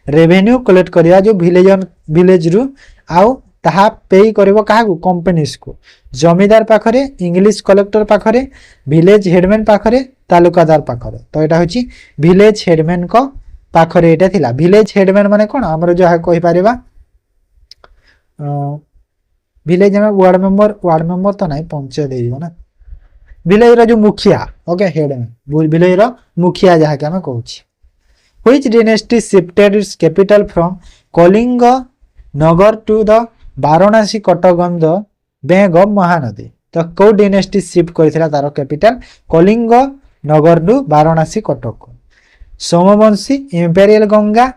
रेवेन्यू कलेक्ट करिया जो विलेज रु आउ ताहा पे करबो काहा को कंपनीज को जमीदार पाखरे इंग्लिश कलेक्टर पाखरे विलेज हेडमैन पाखरे तालुकादार पाखरे तो एटा होची विलेज हेडमैन को पाखरे एटा थिला विलेज हेडमैन माने कोन हमर जो कहि पारिबा विलेज में वार्ड मेंबर तो नहीं पंचायत देइबो ना विलेज रो जो मुखिया ओके हेडमैन विलेज रो मुखिया जहा के हम कहूची which dynasty shifted its capital from Kalinga Nagar to the Varanasi Cuttack on the bank of Mahanadi तो को डायनेस्टी शिफ्ट करथिला तारो capital Kalinga Nagar to Varanasi Cuttack Somavamshi imperial Ganga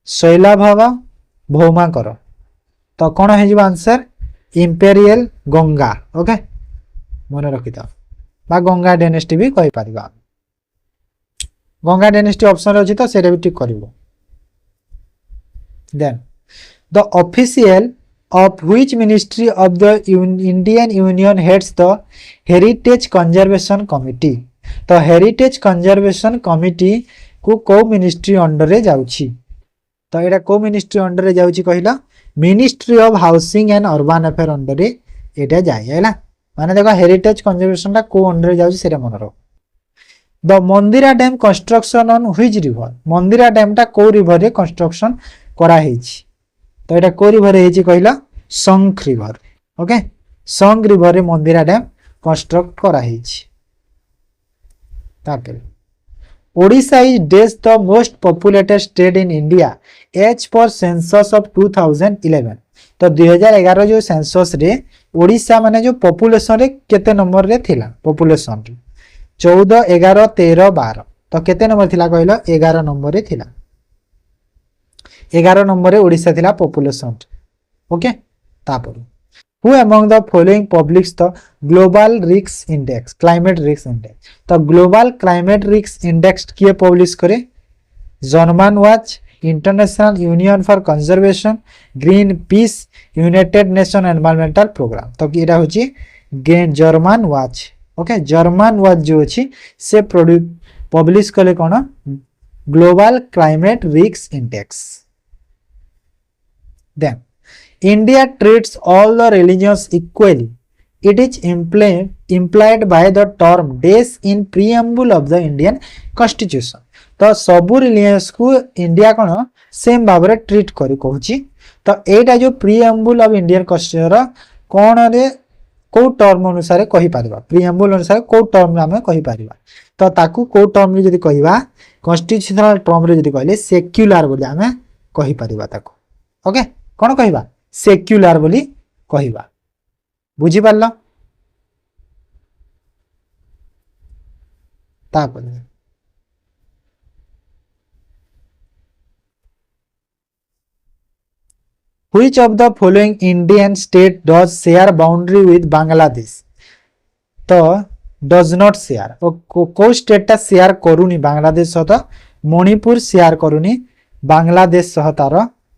Shailabhava Bhaumakara तो कौन है आंसर इंपेरियल गंगा ओके मन रखिता बा गंगा डायनेस्टी भी कहि परिबा गंगा डायनेस्टी ऑप्शन अछि तो सेटा भी ठीक करिवो then the official of which ministry of the Indian union heads the heritage conservation committee तो हेरिटेज कंजर्वेशन कमिटी को को मिनिस्ट्री अंडर रे जाउची तो एटा को मिनिस्ट्री अंडर रे जाउची कहिला ministry of housing and urban affair under रे एटा जाय हैला माने देखो हेरिटेज कंजर्वेशन टा को अंडर रे जाउची सेटा मन रो the Mandira dam construction on which river Mandira dam टा को रिवर रे कंस्ट्रक्शन करा हेछि तो एटा को रिवर हेछि कहला शंख रिवर ओके शंख रिवर रे मंदिरा डैम कंस्ट्रक्ट करा हेछि तापर Odisha is days the most populated state in India as per census of 2011 तो 2011 जो सेंसस रे ओडिशा माने जो पॉपुलेशन रे केते नंबर रे थिला पॉपुलेशन रे 14 11 13 12 तो केते नंबर थिला कहलो 11 नंबर रे थिला 11 नंबर रे ओडिशा थिला पॉपुलेशन ओके तापर who among the following publish the global risk index climate risk index तो ग्लोबल क्लाइमेट रिस्क इंडेक्स किए पब्लिश करे German Watch International Union for Conservation Green Peace United Nation Environmental Programme तो एटा होची German Watch okay German Watch जो अछि से publish कले कोन global climate risk index then India treats all the religions equally. It is implied by the term days in preamble of the Indian Constitution. तो सबु रिलीजियंस को India कोन same भाव रे ट्रीट करी कहूची तो एटा जो प्रीएम्बल ऑफ इंडियन कॉन्स्टिट्यूशन कोन रे को टर्म अनुसार कहि परबा प्रीएम्बल अनुसार को टर्म हम कहि परबा तो ताकू को टर्म रे जदी कहिबा कॉन्स्टिट्यूशनल टर्म रे जदी कहले सेक्युलर बोली हम कहि परबा ताकू ओके कोन कहिबा सेक्युलर बोली कहिबा बुझी पारला तापर Which of the following Indian state does share boundary with Bangladesh तो does not share को स्टेट टा शेयर करूनी बांग्लादेश सह तो मणिपुर शेयर करूनी बांग्लादेश सह तार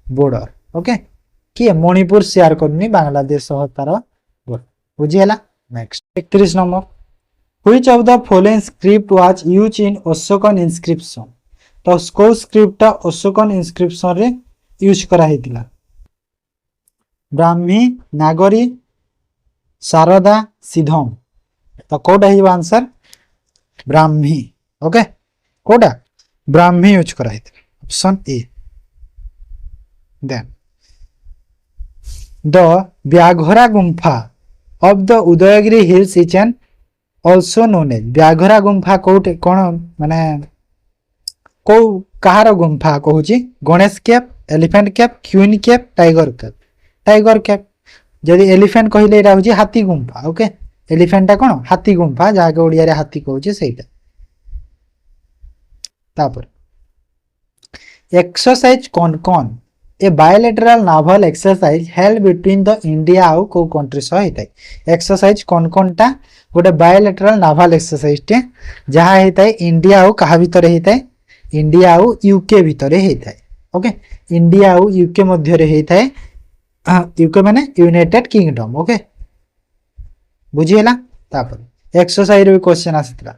बॉर्डर ओके कि मणिपुर शेयर करूनी बांग्लादेश सह तार बॉर्डर बुझी हला next 31 number Which of the following script was used in Ashokan inscription तो को स्क्रिप्ट टा अशोकन इंस्क्रिप्शन रे यूज करा हेतिला ब्राह्मी नागरी शारदा सिद्धम तो कोडा ही आंसर ब्राह्मी ओके कोडा ब्राह्मी यूज करा हेतिला option A then the Vyaghra Gumpha of the Udayagiri hills is an also known as Vyaghra Gumpha कोटे कोन माने को कहार गुम्फा कहूची Ganesh cave elephant cave queen cave tiger cave जदि एलिफेंट कहले एटा होची हाथी गुम्फा ओके एलिफेंट ता कोन हाथी गुम्फा जाके ओडिया रे हाथी कहूची सेटा तापर एक्सरसाइज कौन a bilateral naval exercise held between the India आउ को कंट्री सह हेताय एक्सरसाइज कौन टा गोटे बायोलेटरल नावल एक्सरसाइज टे जहा हेताय इंडिया आउ कहा भीतर हेताय इंडिया आउ यूके भीतर हेताय ओके इंडिया आउ यूके मध्य रे हेताय यूके माने यूनाइटेड किंगडम ओके बुझियला तापर एक्सरसाइज रे question आसितला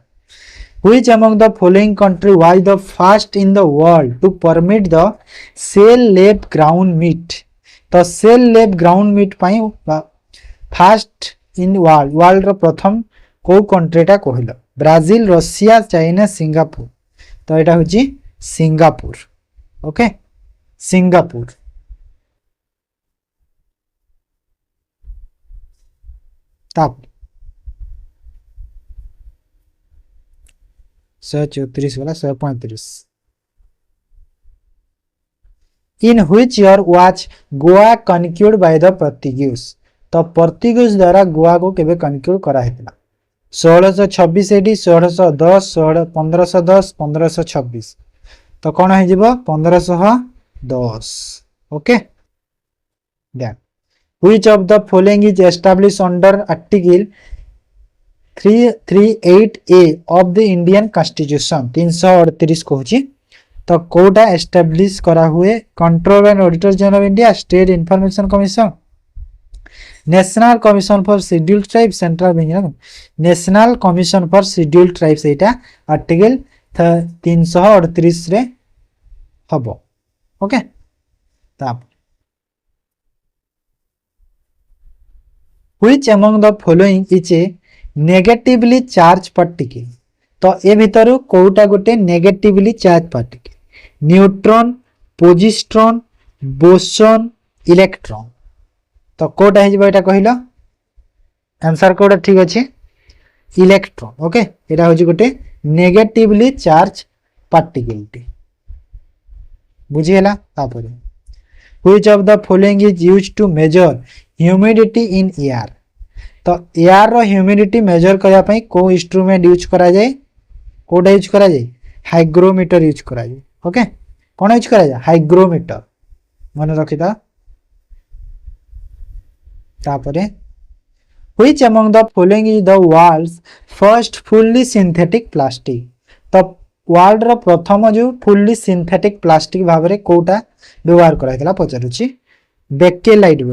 Which among the following country was the first in the world to permit the cell lab ground meat तो cell lab ground meat pi first in world रो प्रथम को country टा कहलो Brazil Russia China Singapore तो एटा होची Singapore okay Singapore ताप 134 वाला 135 in which year was Goa conquered by the Portuguese तो पोर्तुगीज द्वारा गोवा को केबे कन्क्यूड करा हेतला 1626 एडी 1610 1510 1526 तो कोन हे जिवो 1510 okay then which of the following is established under article 338A of the Indian constitution 338 कहूची तो कोटा एस्टैब्लिश करा हुए controller and auditor general of India state information commission national commission for scheduled tribe central Bengal national commission for scheduled tribes एटा article 338 रे हबो okay ताप which among the following is a negatively charged particle तो ए भितर कोटा गोटे negatively charge particle neutron positron boson electron तो कोटा है एटा कहला आंसर कोटा ठीक अच्छे इलेक्ट्रॉन ओके एटा हो गोटे नेगेटिवली चार्ज पार्टिकल टी बुझीगला तापर which of the following is used to measure humidity in air तो एयर रो ह्यूमिडिटी मेजर करया पई को इंस्ट्रूमेंट यूज करा जाए कोडा यूज करा जाए हाइग्रोमीटर यूज करा जाए ओके कौन यूज करा जाए हाइग्रोमीटर मन रखिता तापरे which among the following is the world's first fully synthetic plastic तो वर्ल्ड रो प्रथम जो फुल्ली सिंथेटिक प्लास्टिक भाव में कोटा व्यवहार कराइला पचारुछि बेकेलाइट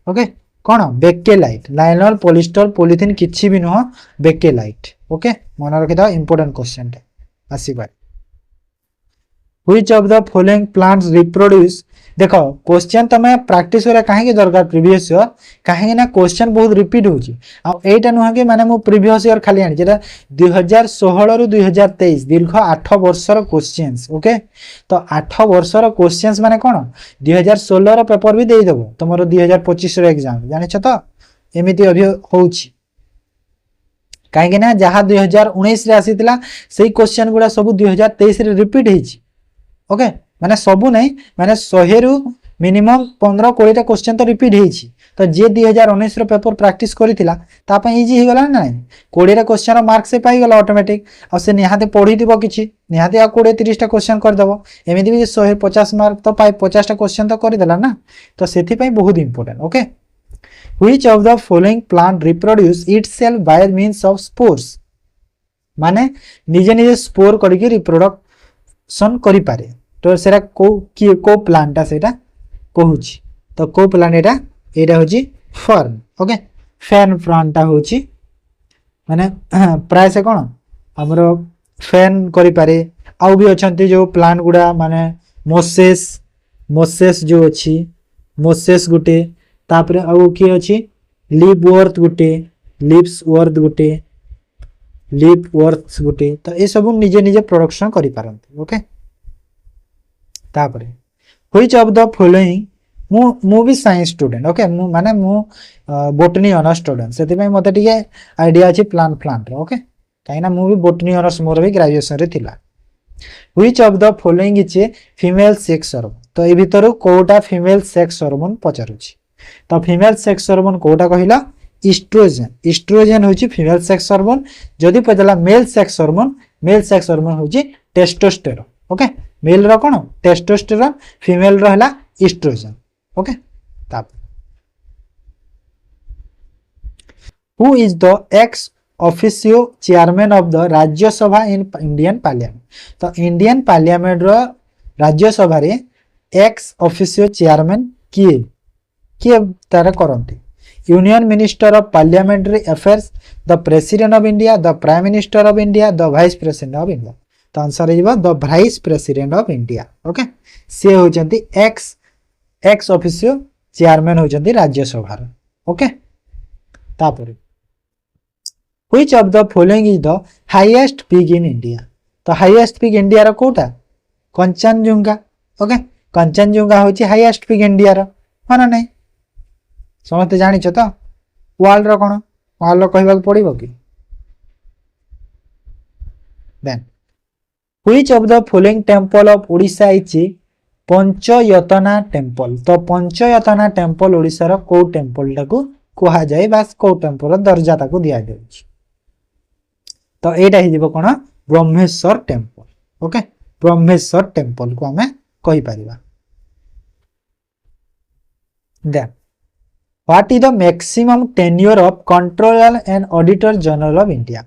ओके कौन बेकेलाइट नाइलॉन पॉलिस्टर पॉलिथिन किछि भी नुह बेकेलाइट ओके मन रखिथा इंपोर्टेंट क्वेश्चन आसीबा which of the following plants reproduce देखो क्वेश्चन तमे प्रैक्टिस करे काहे दरकार प्रीवियस ईयर काहे ना क्वेश्चन बहुत रिपीट होची आ एटा नुह के माने मु प्रीवियस ईयर खाली आनी जेटा 2016 रु 2023 दीर्घ 8 वर्षर क्वेश्चंस ओके तो 8 वर्षर क्वेश्चंस माने कोन 2016 रो पेपर भी देई देबो तमरो 2025 रो एग्जाम जानि छ तो एमिति अभी होची काहे ना जहा 2019 रे आसीतिला सेही क्वेश्चन गुडा सब 2023 रे रिपीट हेची ओके माने सबु नहीं माने 100 रु मिनिमम 15-20 टा क्वेश्चन तो रिपीट हेची तो जे 2019 रो पेपर प्रैक्टिस करितिला ता पई इजी हे गला ना 20 टा क्वेश्चन रो मार्क से पाई गला ऑटोमेटिक आ से निहाते पढी दिबो किछि निहाते आ 20-30 टा क्वेश्चन कर देबो एमिति भी 150 मार्क तो पाई 50 टा क्वेश्चन तो कर देला ना तो सेथि पई बहुत important okay which of the following plant reproduce itself by means of spores माने निजे निजे स्पोर करके रिप्रोडक्शन करि पारे तो सेरा को प्लांटा सेटा कहूची तो को प्लांट एटा होची फर्न ओके फैन प्लांटा होची माने प्राय से कोन हमरो फैन करि पारे आउ भी अछंती जो प्लांट गुडा माने मोसेस जो अछि मोसेस गुटे तापरे आउ की अछि लीफ वर्थ गुटे लीव्स वर्थ गुटे लीफ वर्थ गुटे तो ए सब निजे निजे प्रोडक्शन करि पारंती ओके तापरे व्हिच ऑफ द फॉलोइंग मु भी साइंस स्टूडेंट ओके मु माने मु बोटनी ऑनर्स स्टूडेंट सेति पई मते टिके आईडिया अछि प्लांट ओके काइना मु भी बोटनी ऑनर्स मोर भी ग्रेजुएशन रे थिला which of the following is a female sex hormone तो ए भितर कोटा फीमेल सेक्स हार्मोन पचारुछि तो फीमेल सेक्स हार्मोन कोटा कहिला इस्ट्रोजन होछि फीमेल सेक्स हार्मोन जदि पजला मेल सेक्स हार्मोन होछि टेस्टोस्टेरोन ओके मेल रो कोन टेस्टोस्टेरोन फीमेल रो हला इस्ट्रोजन ओके ताप who is the ex officio chairman of the Rajya Sabha in Indian parliament तो इंडियन पार्लियामेंट रो राज्य सभा रे एक्स ऑफिशियो चेयरमैन किए तारा करंती union minister of parliamentary affairs the president of India the prime minister of India the vice president of India तो answer है the vice president of India okay से होचंती ex officio chairman होचंती Rajya Sabha okay तापर which of the following is the highest peak in India तो highest peak India रो कोटा Kanchenjunga okay Kanchenjunga होची हाईएस्ट पीक इंडिया रो माना नहीं समझते जानि छ तो वर्ल्ड रो कोन वर्ल्ड रो कहबा पड़िबो कि then which of the following temple of Odisha is panchayatana temple तो पंचयतना टेंपल ओडिशा रो को टेंपल टाको कहा जाय बास को टेंपल दर्जा ताको दिया जाय तो एटा हि जेबो कोन Brahmeswar temple okay Brahmeswar temple को हमें कहि परिबा then what is the maximum tenure of controller and auditor general of India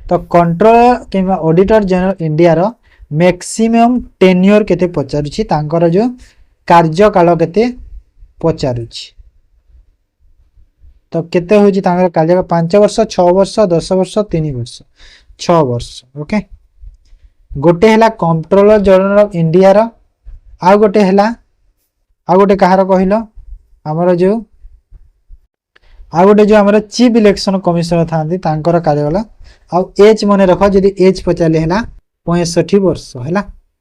तो कंट्रोलर किंवा ऑडिटर जनरल इंडिया रो मैक्सिमम टेन्योर केते पचारुछि तांकर जो कार्यकाल केते पचारुछि तो केते होछि तांकर कार्यकाल 5 वर्ष 6 वर्ष 10 वर्ष 3 वर्ष 6 वर्ष ओके गोटे हला कंट्रोलर जनरल ऑफ इंडिया रो आ गोटे हला आ गोटे कहार कहिलो हमर जो आ गोटे जो हमर चीफ इलेक्शन कमिश्नर थांती तांकर कार्यकाल आउ एज मन रख जदि एज पचारे है 65 वर्ष है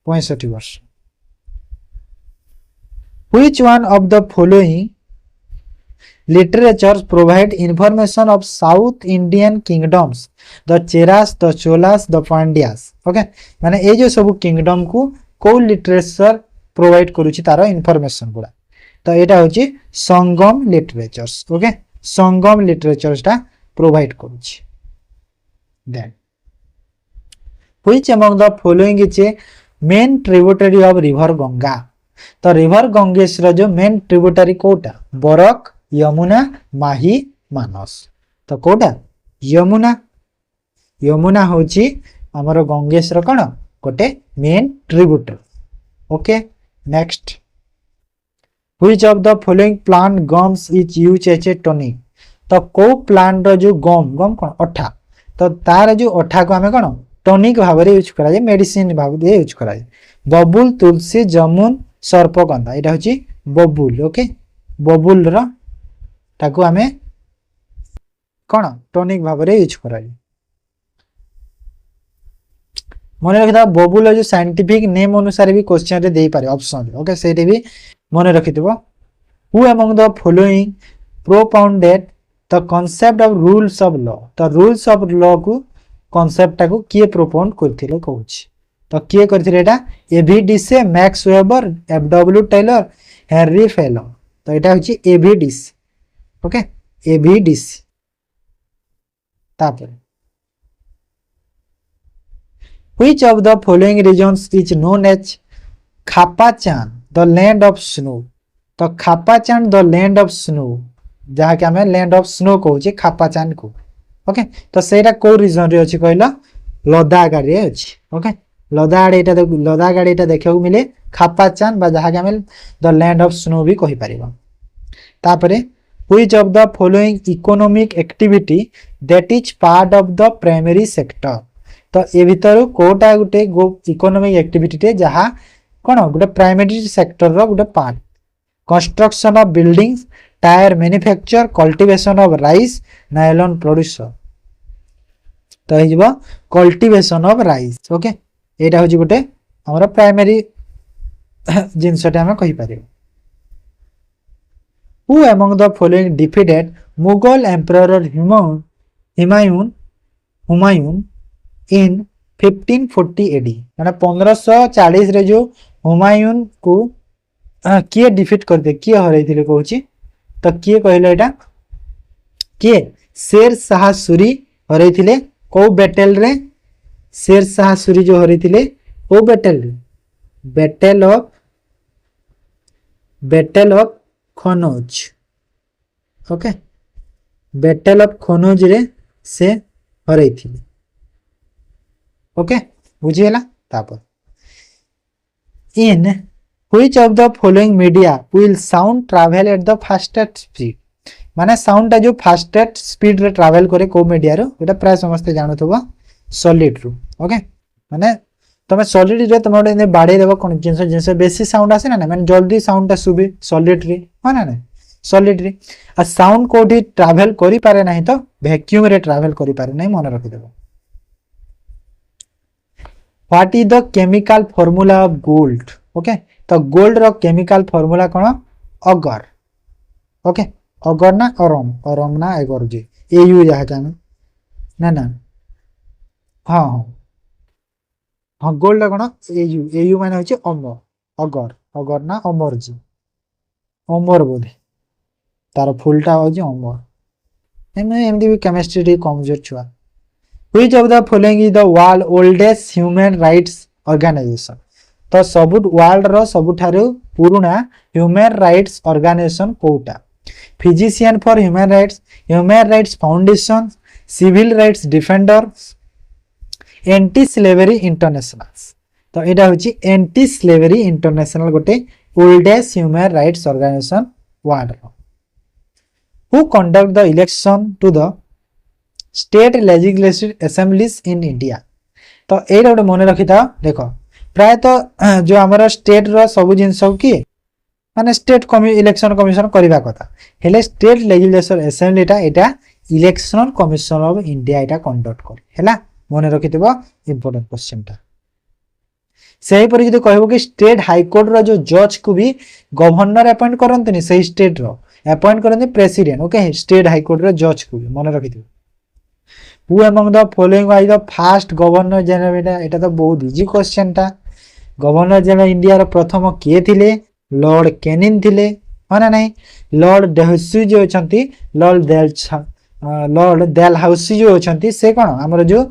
65 वर्ष। Which one of the following literatures provide information of South Indian kingdoms, the Cheras, the Cholas, the Pandyas? Okay, माने ये जो सब किंगडम को को लिटरेचर प्रोवाइड करूची तारो इनफॉरमेशन गुड़ा, तो एटा होची Sangam literatures. Okay, Sangam literatures टा प्रोवाइड करूची। Then which among the following is a main tributary of river Ganga? तो रिवर गंगेश जो मेन ट्रिब्यूटरी कोटा बरक, यमुना, माही, मानस। तो कोटा यमुना, यमुना होची हमर गंगेश रो कोन गोटे main tributary. Okay, next which of the following plant gums is used as a tonic? तो को प्लांट रो जो गम गम कोन अठा, तो तार जो अठा को हमें कोन टॉनिक भाव रे यूज करा जाय, मेडिसिन भाव रे यूज करा जाय। बबुल, तुलसी, जामुन, सर्पगंधा एटा होची बबुल। ओके, बबुल रो ताकू हमें कोन टॉनिक भाव रे यूज करा जाय। मन रखिता बबुल जो साइंटिफिक नेम अनुसार भी क्वेश्चन रे दे पारे ऑप्शन रे। ओके, सेटे भी मन रखितबो। Who among the following propounded the concept of rules of law? तो रूल्स ऑफ लॉ को कांसेप्ट को किए प्रोपाउंड करथिले कहूची? तो किए करथिले एटा A V Dicey, Max Weber, F W Taylor, Henry Fayol. तो एटा होची A V Dicey. Okay, A V Dicey. तापर which of the following regions is known as Khapachan the land of snow? तो Khapachan the land of snow, जहाँ कि हमें लैंड ऑफ स्नो कहूचे खापाचान को। Okay, तो सेटा को रीजन रे अछि कहला लद्दाख आड़े अछि। ओके, लद्दाख एटा लद्दाख आड़े एटा देखियो मिले खापाचान बा जहाँ कि हमें द लैंड ऑफ स्नो भी कहि परिबा। तापरे which of the following economic activity that is part of the primary sector? तो ए भीतर कोटा गुटे इकोनॉमिक एक्टिविटी टे जहाँ कौन गोटे प्राइमरी सेक्टर रो गोटे part. Construction of buildings, tyre manufacture, cultivation of rice, nylon producer. तो हे जिवो कल्टीवेशन ऑफ राइस। ओके, एटा होजी गोटे हमर प्राइमरी जिंसटे हम कहि पारिबो। Who among the following defeated Mughal emperor Humayun in 1540 AD? माने 1540 रे जो हुमायून को किए डिफीट कर दे, किए हराई थिले कहूची? तो किए कहले एटा किए शेर शाह सूरी हराई थिले को बैटल रे? शेर शाह सूरी जो हराई थिले को बैटल रे? Battle of Kannauj. Okay, battle of Kannauj रे से हराई थिले। ओके, बुझिएला। तापर in which of the following media will sound travel at the fastest speed? माने साउंड टा जो फास्टेस्ट स्पीड रे ट्रैवल करे को मीडिया रो? एटा प्राय समस्त जानथबो सॉलिड रो। ओके, माने तमे सॉलिड रे तमे ओडे बाडे देबो कोन जिंस जिंस बेसी साउंड आसे ना, माने जल्दी साउंड टा सुबे सॉलिड रे हो ना, सॉलिड रे। आ साउंड कोठी ट्रैवल करि पारे नाही तो वैक्यूम रे ट्रैवल करि पारे नाही, मन रखि देबो। What is the chemical formula of gold? Okay, तो गोल्ड रो केमिकल फार्मूला कोन? अगर। ओके, अगर ना अरम, अरम ना एगर जे एयू जहा जाने ना ना। हां हां हां, गोल्ड कोन एयू, एयू माने होचे अमर, अगर, अगर ना अमर जी, अमर बोधे तार फुलटा होचे अमर। एमदी भी केमिस्ट्री रे कमजोर छुआ। Which of the following is the world oldest human rights organization? तो सब वर्ल्ड रो सबुठारु पुराना ह्यूमन राइट्स ऑर्गेनाइजेशन कोटा? Physician for human rights foundation, civil rights defenders, anti slavery international. तो एटा होची एंटी स्लेवरी इंटरनेशनल गोटे oldest human rights organization world रो। Who conduct the election to the state legislative assemblies in India? तो एटा गोटे मन रखि था। देखो प्राय तो जो हमारा स्टेट रो सब जिनस की माने स्टेट इलेक्शन कमिशन करबा कथा, हेले state legislative असेंबलीटा Etah election commission of India Etah conduct करे हैला मन रखिथिबो इंपोर्टेंट क्वेश्चन टा सही पर जदि कहबो कि स्टेट हाई कोर्ट रो जो जज को भी गवर्नर अपॉइंट करंतनी सही स्टेट रो अपॉइंट करंती president okay state high court रो जज को भी मन रखिथिबो who among the following was the first governor general एटा तो बहुत इजी क्वेश्चन टा गवर्नर जनरल इंडिया रो प्रथम किए थिले लॉर्ड कैनिन थिले हां ना नहीं लॉर्ड डेहसी जो अछंती लॉर्ड डेलहाउसी जो अछंती से कोन हमर जो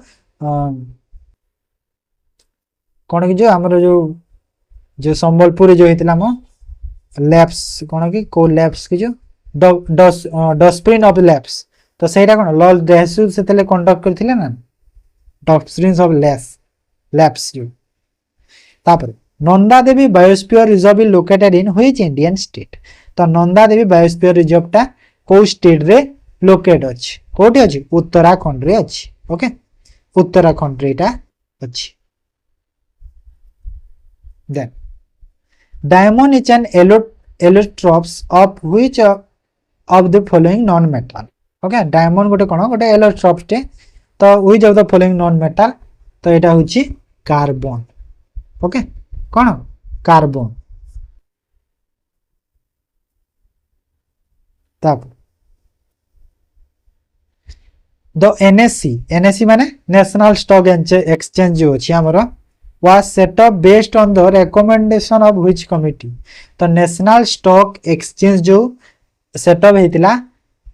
कोन कि जो हमर जो संबलपुर जो हेतला म लैप्स कोन कि को लैप्स कि जो डस्टबिन ऑफ लैप्स तो सेटा कोन लॉर्ड डेहसी से तले कंडक्ट करथिले ना डस्टबिन ऑफ लैप्स जो तापर Nanda Devi biosphere reserve is located in which Indian state तो नंदा देवी बायोस्फीयर रिजर्व टा को स्टेट रे लोकेट अछि कोठी अछि उत्तराखंड रे अछि ओके उत्तराखंड रे एटा अछि then diamond is an allotropes of which of the following non metal okay diamond गोटे कोन गोटे एलोट्रोप्स टे तो which of the following non metal तो एटा होछि कार्बन ओके कौन कार्बन तब द एनएससी माने नेशनल स्टॉक एक्सचेंज जो अछि हमरो was set up based on the recommendation of which committee तो नेशनल स्टॉक एक्सचेंज जो सेटअप हेतिला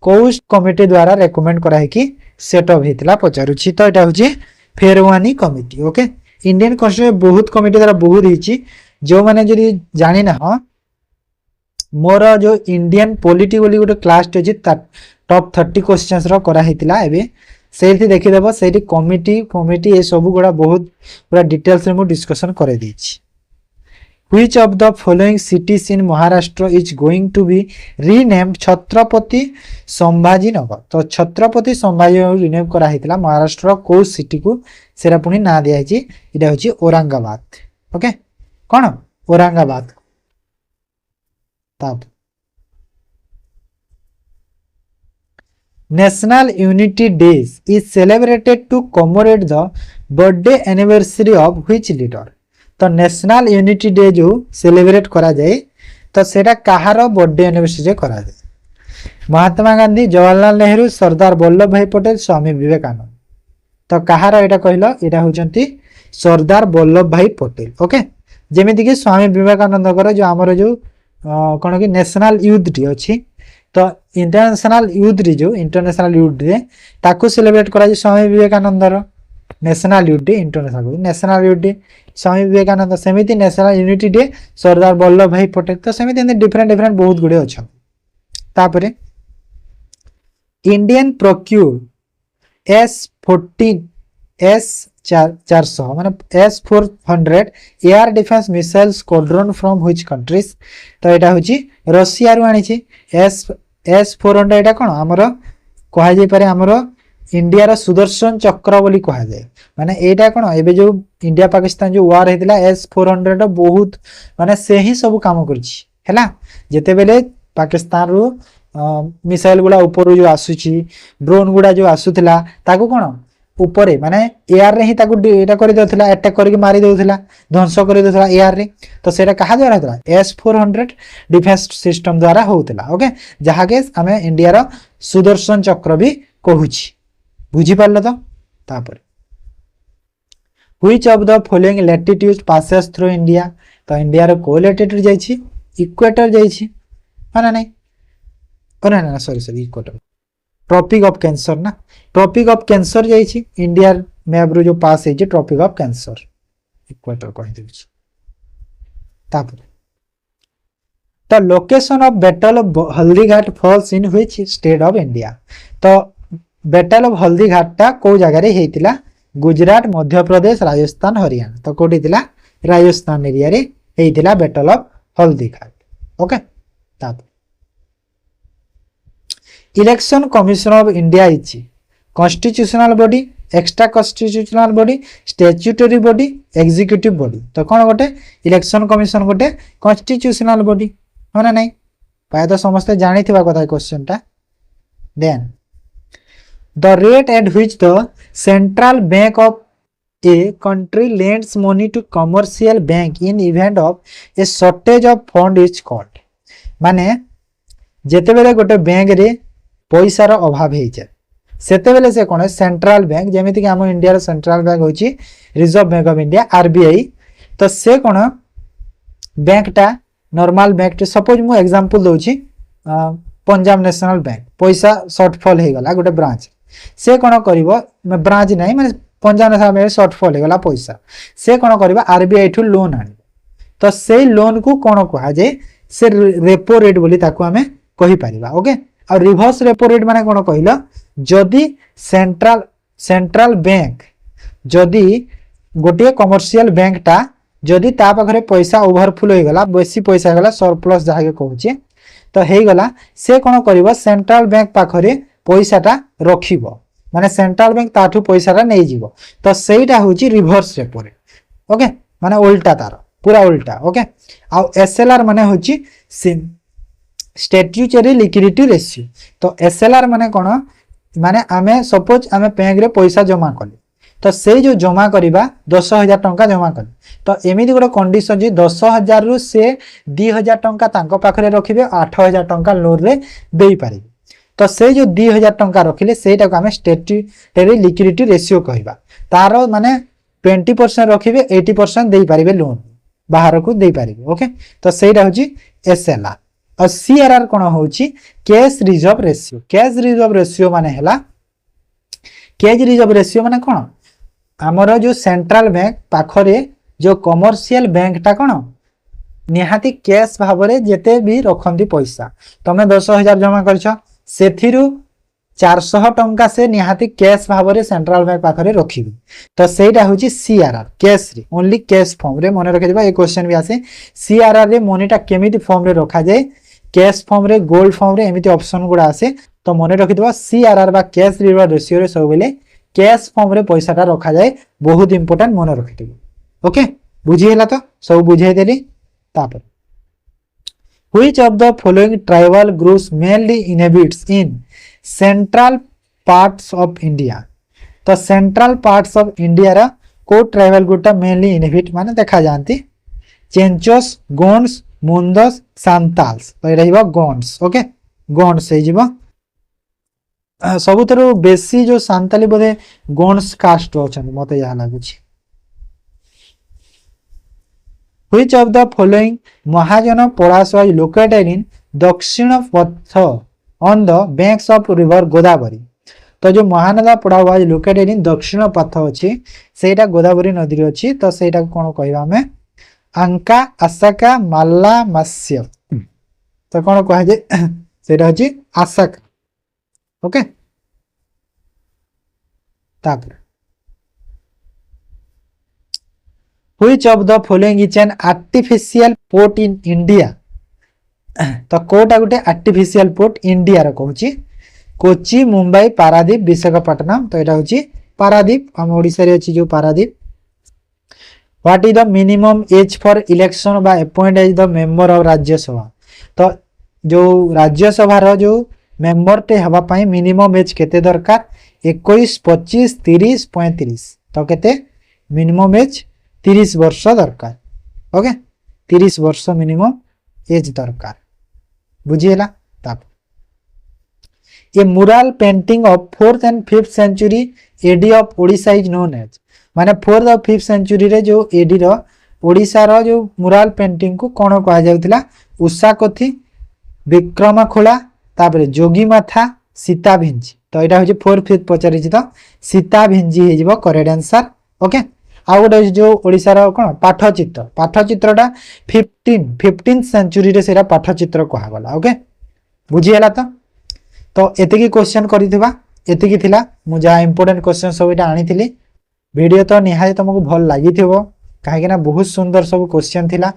कोस कमिटी द्वारा रेकमेंड करा है कि सेटअप हेतिला पचारुछि तो एटा होछि Ferwani committee okay Indian constitution बहुत कमिटी द्वारा बहुत हिची जो माने जदी जानि ना हो मोर जो इंडियन पॉलिटी बोली गोटे क्लास टे टॉप 30 क्वेश्चंस रो करा हेतिला एबे सेठी देखि देबो सेठी कमिटी ए सब गुडा बहुत पूरा डिटेल्स रे मु डिस्कशन करे दिछि which of the following cities in Maharashtra is going to be renamed Chhatrapati Sambhaji Nagar तो छत्रपति संभाजी रीनेम करा हेतिला महाराष्ट्र को सिटी को सेरा पुनी ना दिया छि इडा होछि औरंगाबाद ओके कोन औरंगाबाद तब national unity days is celebrated to commemorate the birthday anniversary of which leader तो नेशनल यूनिटी डे जो सेलिब्रेट करा जाए तो सेटा कहार बर्थडे एनिवर्सरी करा जाए महात्मा गांधी जवाहरलाल नेहरू सरदार वल्लभ भाई पटेल स्वामी विवेकानंद तो कहार एटा कहलो एटा होचंती सरदार वल्लभ भाई पटेल ओके जेमिति कि स्वामी विवेकानंद कर जो हमर जो कोन कि नेशनल यूथ डे अछि तो इंटरनेशनल यूथ डे जो इंटरनेशनल यूथ डे ताकू सेलिब्रेट करा जाए स्वामी विवेकानंद रो national youth day international national youth day Swami Vivekananda सेमिति national unity day Sardar Vallabh भाई पटेल तो सेमिति डिफरेंट बहुत गुडे अच्छा तापरे इंडियन प्रोक्यूर S400 माने S400 air defence missile squadron from which countries तो एटा होची रशिया रु आनी छी S400 एटा कोन हमरो कहा जाय पारे हमरो इंडिया रा सुदर्शन चक्र बोली कहा जाए माने एटा कोन एबे जो इंडिया पाकिस्तान जो वार हेतिला S400 बहुत माने से ही सब काम करछि हैला जेते बेले पाकिस्तान रो मिसाइल गुडा ऊपर जो आसुछि ड्रोन गुडा जो आसुथिला ताको कोन ऊपर माने एयर रे ही ताको एटा करि देथिला अटैक करके मारी देउथिला ध्वंस करि देउथिला एयर रे तो सेटा कहा द्वारा होतला S400 डिफेंस सिस्टम द्वारा होउथिला ओके जहा के हमें इंडिया रो सुदर्शन चक्र भी कहूछि बुझी पारलो तो तापर which of the following latitude passes through India तो इंडिया रो को लैटिट्यूड जाई छी इक्वेटर जाई छी माने नहीं ओना ना sorry equator tropic of cancer ना ट्रॉपिक ऑफ कैंसर जाई छी इंडिया मैप रो जो पास है जे ट्रॉपिक ऑफ कैंसर इक्वेटर कहि देबी छी तापर the location of battle of Haldighat falls in which state of India तो बैटल ऑफ हल्दीघाट टा को जगह रे हेतिला गुजरात मध्य प्रदेश राजस्थान हरियाणा तो कोठी थिला राजस्थान एरिया रे हेतिला बैटल ऑफ हल्दीघाट ओके ताप election commission of India is constitutional body extra constitutional body statutory body executive body तो कौन गोटे इलेक्शन कमिशन गोटे कॉन्स्टिट्यूशनल बॉडी हो ना नहीं प्राय तो समस्त जानी थिबा कथा क्वेश्चन टा then the rate at which the central bank of a country lends money to commercial bank in event of a shortage of fund is called. माने जेतेबेले गोटे बैंक रे पैसार अभाव हो जाए सेतेबेले से कौन सेंट्रल बैंक जेमिति कि आम इंडिया सेंट्रल बैंक होची reserve bank of India RBI. तो से कौन बैंकटा नॉर्मल बैंक सपोज मु एग्जांपल दोची पंजाब नेशनल बैंक पैसा शॉर्टफॉल हो गला गोटे ब्रांच से कौन करिवो ब्रांच नहीं माने पंजाब नेशनल बैंक शॉर्टफॉल हो गला पैसा से कौन करिवो आरबीआई ठू लोन आनी। तो से लोन को कौन कहा जाए से रेपो रेट बोली ताको हमें कहि परिबा। ओके और रिवर्स रेपो रेट माने कौन कहला जदि सेंट्रल बैंक जदि गोटे कमर्शियल बैंकटा जदि ता पाखरे पैसा ओवरफ्लो हो गला बेसी पैसा हो गला सरप्लस जहा के कहूचे तो हे गला से कौन करिवो सेंट्रल बैंक पाखरे पैसाटा रखिबो माने सेंट्रल बैंक ताठू पैसाटा नै जीवो तो सेटा होची रिवर्स रेपो रेट। ओके माने उल्टा तार पूरा उल्टा। ओके आ एसएलआर माने होची स्टैट्यूटरी लिक्विडिटी रेशियो। तो एसएलआर माने कोन माने आमे सपोज आमे बैंक रे पैसा जमा कले तो से जो जमा करिबा 10,000 टंका जमा कले तो एमिति गोटे कंडीशन जे 10,000 रु से 2,000 टंका तांको पाखरे रखिबे 8,000 टंका लोन रे देई पारिबे। तो से जो 2,000 टंका रखिले सेटा को आमे स्टैट्यूटरी लिक्विडिटी रेशियो कहबा तारो माने 20% रखिबे 80% देई पारिबे लोन बाहर को देई पारिबे। ओके तो सेटा होची एसएलआर और सीआरआर कोन होची cash reserve ratio. Cash reserve ratio माने हला कैश रिजर्व रेशियो माने कोन हमर जो सेंट्रल बैंक पाखरे जो कमर्शियल बैंक ता कोन निहाती कैश भाबरे जेते भी रखंती पैसा तमे 10,000 जमा करछ सेथिरु 400 टंका से निहाती कैश भाबरे सेंट्रल बैंक पाखरे रखिबे तो सेटा होची सीआरआर कैश रे ओनली कैश फॉर्म रे मने रखे दिबा। ए क्वेश्चन भी आसे सीआरआर रे मनीटा केमिति फॉर्म रे रखा जाए कैश फॉर्म रे गोल्ड फॉर्म रे एमिति ऑप्शन गुडा आसे तो मने रखि दिबा सीआरआर बा कैश रिजर्व रेशियो रे सब बेले कैश फॉर्म रे पैसाटा रखा जाए बहुत इंपोर्टेंट मने रखि दिबो। ओके बुझी हैला तो सब बुझाई देली तापर which of the following tribal groups mainly inhabits in central parts of India. तो सेंट्रल पार्ट्स ऑफ इंडिया रा को ट्राइबल ग्रुपटा मेनली इनहेबिट माने देखा जानती चेंचोस गोंड्स मुंडस सांताल्स तो ये रहिबा गोंड्स। ओके गोंड्स हे जिवो सबुतरो बेसी जो सांताली बोधे गोंड्स कास्ट अछन मते या लागुची। Which of the following Mahajana Paras was located in Dakshina Patha on the banks of river Godavari। तो जो महानदा पड़ा was located in दक्षिण पथ अछि सेटा गोदावरी नदी रे अछि तो सेटा कोन कहबा हमें अंका आसाका माल्ला मास्य तो कोन कह जे सेटा अछि आसाक। ओके तापर Which of the following is an artificial port in India। तो कोटा गुटे आर्टिफिशियल पोर्ट इंडिया रे कहूची कोची मुंबई पारादीप विशाखापट्टनम तो एटा होची पारादीप हम ओडिसा रे अछि जो Paradip. What is the minimum age for election बा appoint as the member of Rajya Sabha. तो जो राज्यसभा रो जो मेंबर टे हवा पई मिनिमम एज केते दरकार 21 25 30 35 तो केते मिनिमम एज 30 वर्ष दरकार। ओके 30 वर्ष मिनिमम एज दरकार बुझिएला। तब a mural painting of 4th and 5th century AD of Odisha is known as माने 4th और 5th सेंचुरी रे जो एडी रो ओडिशा रो जो मुराल पेंटिंग को कोन कहा जाउतिला उषाकथी विक्रमखोला तापरे जोगी माथा सीता भिंजी तो एटा होजे 4th 5th पचारि छि तो सीता भिंजी हे जिवो करेक्ट आंसर। ओके आ गोटे जो ओडिसा रो कोन पाठचित्रटा 15th सेंचुरी रे सेरा पाठचित्र कहा गला। ओके बुझिएला तो एतिकी क्वेश्चन करिथिबा एतिकी थिला मु जा इंपोर्टेंट क्वेश्चन सब एटा आनिथिली वीडियो तो निहाय तुमको भल लागिथिबो काहे ना बहुत सुंदर सब क्वेश्चन थिला।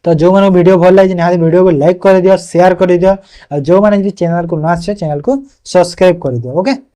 तो जो माने वीडियो भल लागि निहाय वीडियो को लाइक कर दियो शेयर कर दियो और जो माने चैनल को न आछे चैनल को सब्सक्राइब कर दियो। ओके।